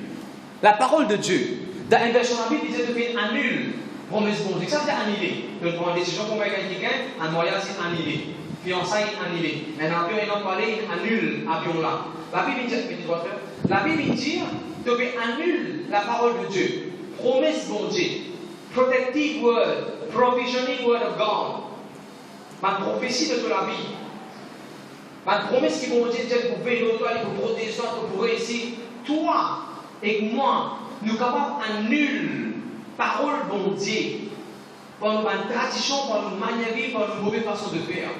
la parole de Dieu. Dans une version de la Bible, il dit que tu annules promesse bon Dieu. Ça veut dire annuler. Tu prends une décision pour mettre quelqu'un, un mariage, c'est annulé. Fiançailles, annulé. Un avion, il a parlé, il annule l'avion là. La Bible dit, tu peux annuler la parole de Dieu. Promesse bon Dieu. Protective word. Provisioning word of God. Ma prophétie de toute la vie. Ma promesse qui vont dire pour veiller toi, pour protéger toi, pour réussir. Toi et moi, nous sommes capables d'annuler parole bon Dieu. Par nos traditions, par nos manières de vivre, par nos mauvaises façons de faire.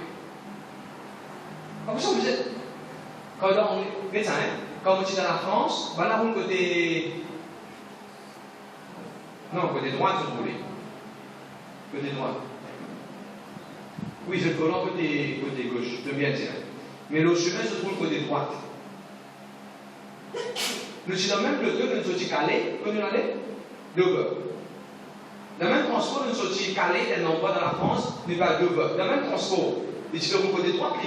Comme ça, vous êtes. Quand on est quand on est dans la France, voilà vous côté. Non, côté droit, si vous voulez. Côté droit. Oui, je le collant côté gauche, je veux bien dire. Mais le chemin se trouve côté droite. Nous sommes même le deux que nous sommes calés, que nous allons, deux heures. Le même transport, nous sommes calés, tel n'envoie dans la France, nous va 2 heures. Le même transport, nous sommes côté droit,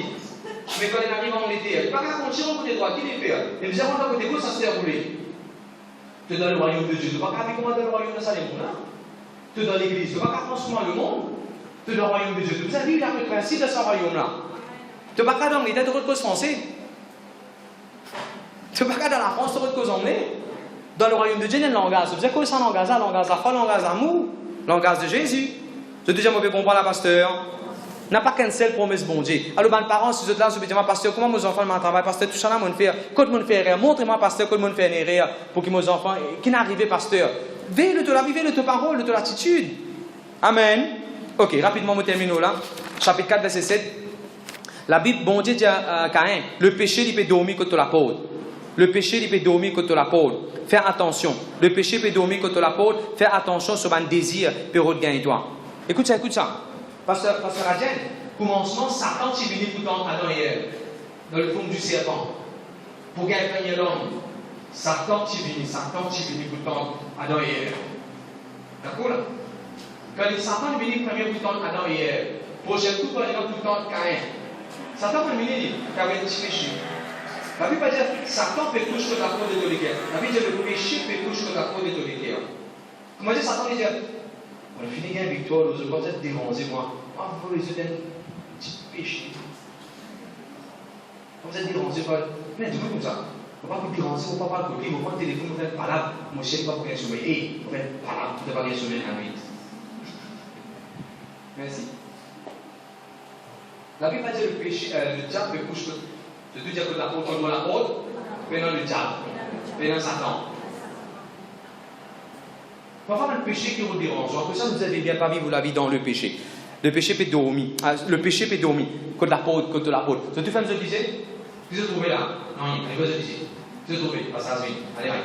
mais quand il arrive en été, il n'y a pas qu'à continuer au côté droit, qui les fait? Et nous avons côté gauche, ça s'est déroulé. Tu es dans le royaume de Dieu, tu ne vas pas comment dans le royaume de Salem. Tu es dans l'église, tu ne vas pas transformer le monde. Tu es dans le royaume de Dieu. Vous avez vu le principe de ce royaume-là. Tu ne vas pas dans l'État de votre cause français. Tu ne vas pas dans la France de votre cause emmenée. Dans le royaume de Dieu, il y a un langage. Vous savez quoi c'est un langage? Un langage la foi, un langage l'amour, langage de Jésus. Je dis, je vais comprendre la pasteur. N'a pas qu'un seul promesse bon Dieu. Alors, les parents, si vous êtes là, je vais dire, pasteur, comment mes enfants m'en travaillent? Pasteur, tout ça là, mon frère, quand mon frère, montrez-moi, pasteur, quand mon frère est rire, pour que mes enfants, qui n'arrivent, pasteur. Veille de la vie, veille de ta parole, de l'attitude. Amen. Ok, rapidement, nous terminons là. Chapitre 4, verset 7. La Bible, bon Dieu dit à Caïn, le péché, il peut dormir contre la peau. Le péché, il peut dormir contre la peau. Fais attention. Le péché peut dormir contre la peau. Fais attention sur un désir pour regagner toi. Écoute ça, écoute ça. Pasteur Adjen, commencement, Satan est venu pour tendre Adam et Ève, dans le fond du serpent, pour gagner l'homme. Satan est venu pour tendre Adam et Ève. D'accord là? Quand Satan est venu pour tendre Adam et Ève, prochain coup, par exemple, pour tendre Caïn. Satan est venu qu'il y avait un petit péché. La Bible va dire Satan peut toucher la peau de ton cœur. La Bible dit le péché peut toucher la peau de ton cœur. Comment dire Satan dit on finit bien victoire, vous allez peut-être déranger moi. Vous résoudre un petit péché. Vous êtes dérangé par. Mais du coup, comme ça. Il ne faut pas vous déranger, il ne faut pas parler, il faut prendre le téléphone, vous faites palabre. Mon chef ne va pas vous sommeil. Et vous faites palabre, vous ne pas bien sommeil à la nuit. Merci. La Bible va dire le péché, le diable peut coucher. Je veux dire que l'apôtre, on doit l'apôtre, maintenant le diable, maintenant Satan. Parfois, le péché qui vous dérange. Après ça, vous avez bien pas vivre la vie dans le péché. Le péché peut dormir. Le péché peut dormir. Contre l'apôtre, contre l'apôtre. Ce que tu fais, je disais, tu te trouves là. Non, il n'y a pas de dire. Tu te trouves, pas ça, allez, allez.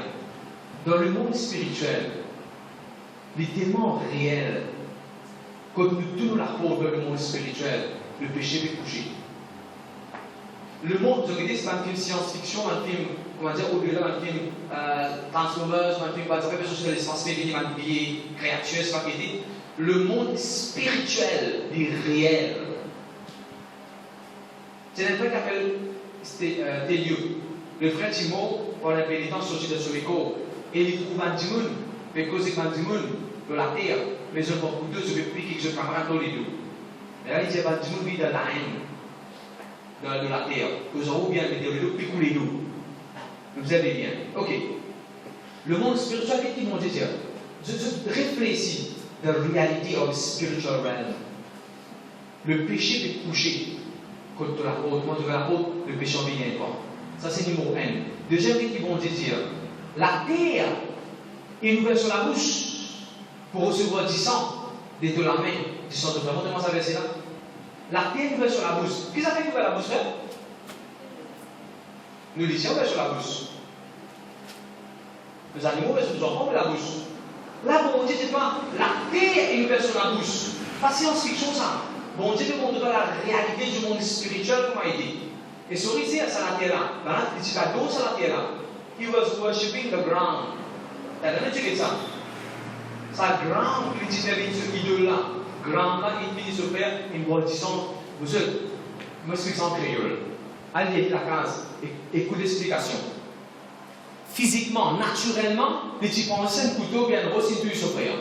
Dans le monde spirituel, il est tellement réel, quand nous tournons l'apôtre dans le monde spirituel, le péché peut coucher. Le monde, vous regardez, c'est pas un film science-fiction, un film, comment dire, au-delà, un film Transformers, un film, ça fait quelque chose de l'espace féminin, un billet créature, c'est pas qu'il dit. Le monde spirituel est réel. C'est un frère qui appelle Télio. Le frère Timo, pendant un pénitent, sorti de son écho, et il trouve un dimoun, mais cause d'un dimoun, de la terre, mais je vois deux, je vais piquer que je camarade dans les deux. Et là, il dit, un dimoun vit de la haine. De la terre, que vous aurez bien mettez les deux, puis coulez nous. Vous avez bien. Ok. Le monde spirituel, qu'est-ce qu'ils vont dire? Je réfléchis the reality of the spiritual realm. Le péché peut coucher contre la peau, le péché en vient pas. Ça, c'est numéro 1. Deuxième, qu'est-ce qu'ils vont dire? La terre est ouverte sur la bouche pour recevoir 10 ans de la main. 10 ans de vraiment, comment ça va c'est là? La terre est ouverte sur la bouche. Qu'est-ce que ça fait qu'ouvert la bouche, frère? Nous les ouvert sur la bouche. Les animaux ouverts sur les enfants, mais la bouche. Là, bon Dieu, c'est pas la terre est ouverte sur la bouche. Pas science-fiction, ça. Bon Dieu veut montrer la réalité du monde spirituel, comme il dit. Et sur ici, c'est la terre là. Là, il dit la dos, c'est la terre là. He was worshipping the ground. T'as jamais checké ça? Sa ground, il dit, ce idole là. Grand là, il finit se faire une bâtissant. Vous êtes, je m'explique en créole. Allez la case, écoute l'explication. Physiquement, naturellement, les types pensent un couteau bien restitué sur frère.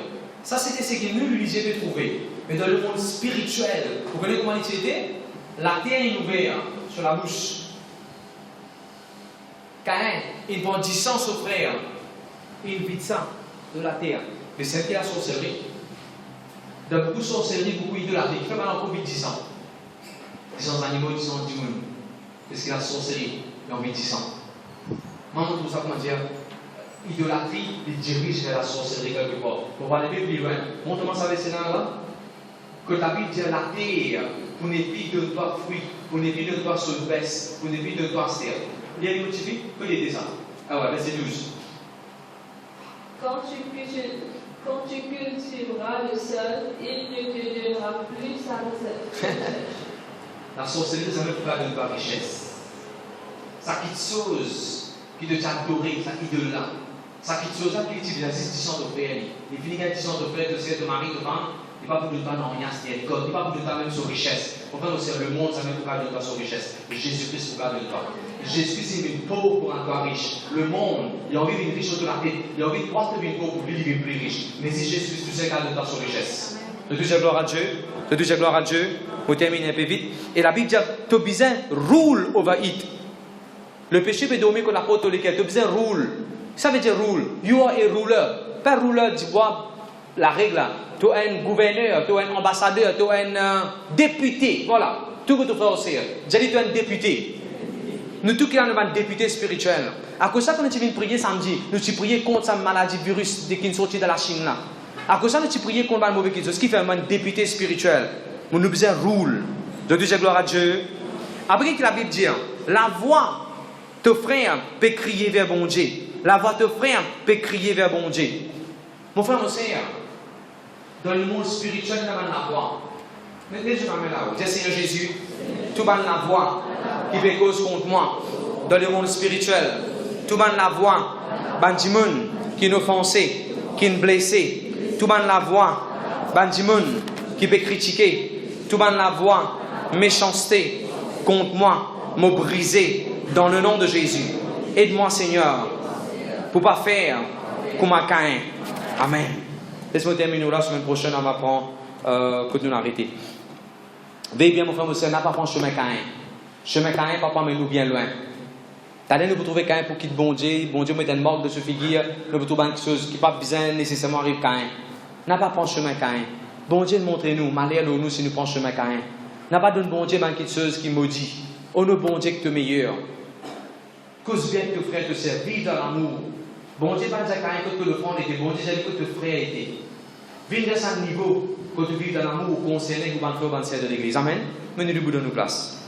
Ça, c'était ce que nous, l'Ulysse, de trouver. Mais dans le monde spirituel, vous connaissez comment il était? La terre est ouverte sur la bouche. Caïn, il bâtissant son frère. Il vide ça de la terre. Mais c'est qui la sorcellerie. Dans beaucoup de sorcellerie, beaucoup d'idolâtrie. Il fait maintenant Covid-10 ans. Ils sont animaux, ils sont démons. Parce que la sorcellerie, ils ont 10 ans. Moi, je trouve ça, comment dire, idolâtrie, il dirige vers la sorcellerie quelque part. On va aller plus loin. Montre-moi ça avec ces là. Que la Bible dit la terre, pour ne plus de toi fruit, pour ne plus de toi sauvaise, pour ne plus de toi ster. Il y a des motifs, que les dessins. Ah ouais, verset 12. Quand tu cultiveras le sol, il ne te donnera plus sa recette. La sorcellerie, ça ne peut pas donner ta richesse. Ça quitte chose qui te t'a adoré, ça idole là. Ça quitte chose là qui utilise 10 ans de frère. Il finit 10 ans de frère, de mari, de femme. Il n'est pas pour de temps dans rien, c'est l'école. Il n'est pas pour de temps même sur richesse. Pourquoi nous le monde, ça ne peut pas de toi sur richesse. Jésus-Christ pour garder de toi. Jésus-Christ est une pauvre pour un toi riche. Le monde, il a envie d'une riche autour de la tête. Il a envie de croire que une pauvre pour lui, il est plus riche. Mais si Jésus-Christ, tu sais, garde de toi sur richesse. De toute gloire à Dieu. De toute gloire à Dieu. On termine un peu vite. Et la Bible dit, ton besoin roule over it. Le péché peut dormir comme la porte au lequel. Ton besoin roule. Ça veut dire rule. You are a ruler. Pas ruler du bois, la règle. Tu es un gouverneur, tu es un ambassadeur, tu es un député. Voilà. Tout ce que tu fais aussi. J'ai dit tu es un député. Nous tous qui sommes un député spirituel. À cause de ça, quand nous venons prier samedi, nous prions contre cette maladie virus qui est sortie de la Chine. À cause de ça, nous prions contre le mauvais qui ce qui fait un député spirituel. Nous nous besoin rule. De Dieu, gloire à Dieu. Après que la Bible dit, la voix de frère peut crier vers bon Dieu. La voix de frère peut crier vers bon Dieu. Mon frère, mon Seigneur, dans le monde spirituel, nous avons la voix. Mettez je m'amène là-haut. Dis Seigneur Jésus, tout le monde la voix qui fait cause contre moi. Dans le monde spirituel, tout le monde la voix. Bandimoun qui nous offensé, qui nous blessé. Tout le monde la voix. Bandimoun qui peut critiquer. Tout le monde la voix. Méchanceté contre moi, me briser dans le nom de Jésus. Aide-moi, Seigneur, pour ne pas faire comme à Caïn. Amen. Laisse-moi terminer la semaine prochaine, on va prendre que nous arrêter. Veillez bien, mon frère, mon soeur, n'a pas pris chemin Caïn. Chemin Caïn, papa, mais nous bien loin. T'as nous pour trouver Caïn pour quitter bon Dieu met une marque de ce figure, nous pour trouver quelque chose qui n'a pas besoin nécessairement arriver Caïn. N'a pas pris chemin Caïn. Bon Dieu, montrez-nous, malheur nous si nous prenons chemin Caïn. N'a pas donné bon Dieu quelque chose qui maudit. On ne bon Dieu que le meilleur. Cause bien que ton frère te serve, vive dans l'amour. Bon Dieu pas dire que le frère était, bon Dieu dit que ton frère était. Vive dans ce niveau, que tu vives dans l'amour, concerné ou ban frère, ban sœur de l'église. Amen. Menez debout dans nos places.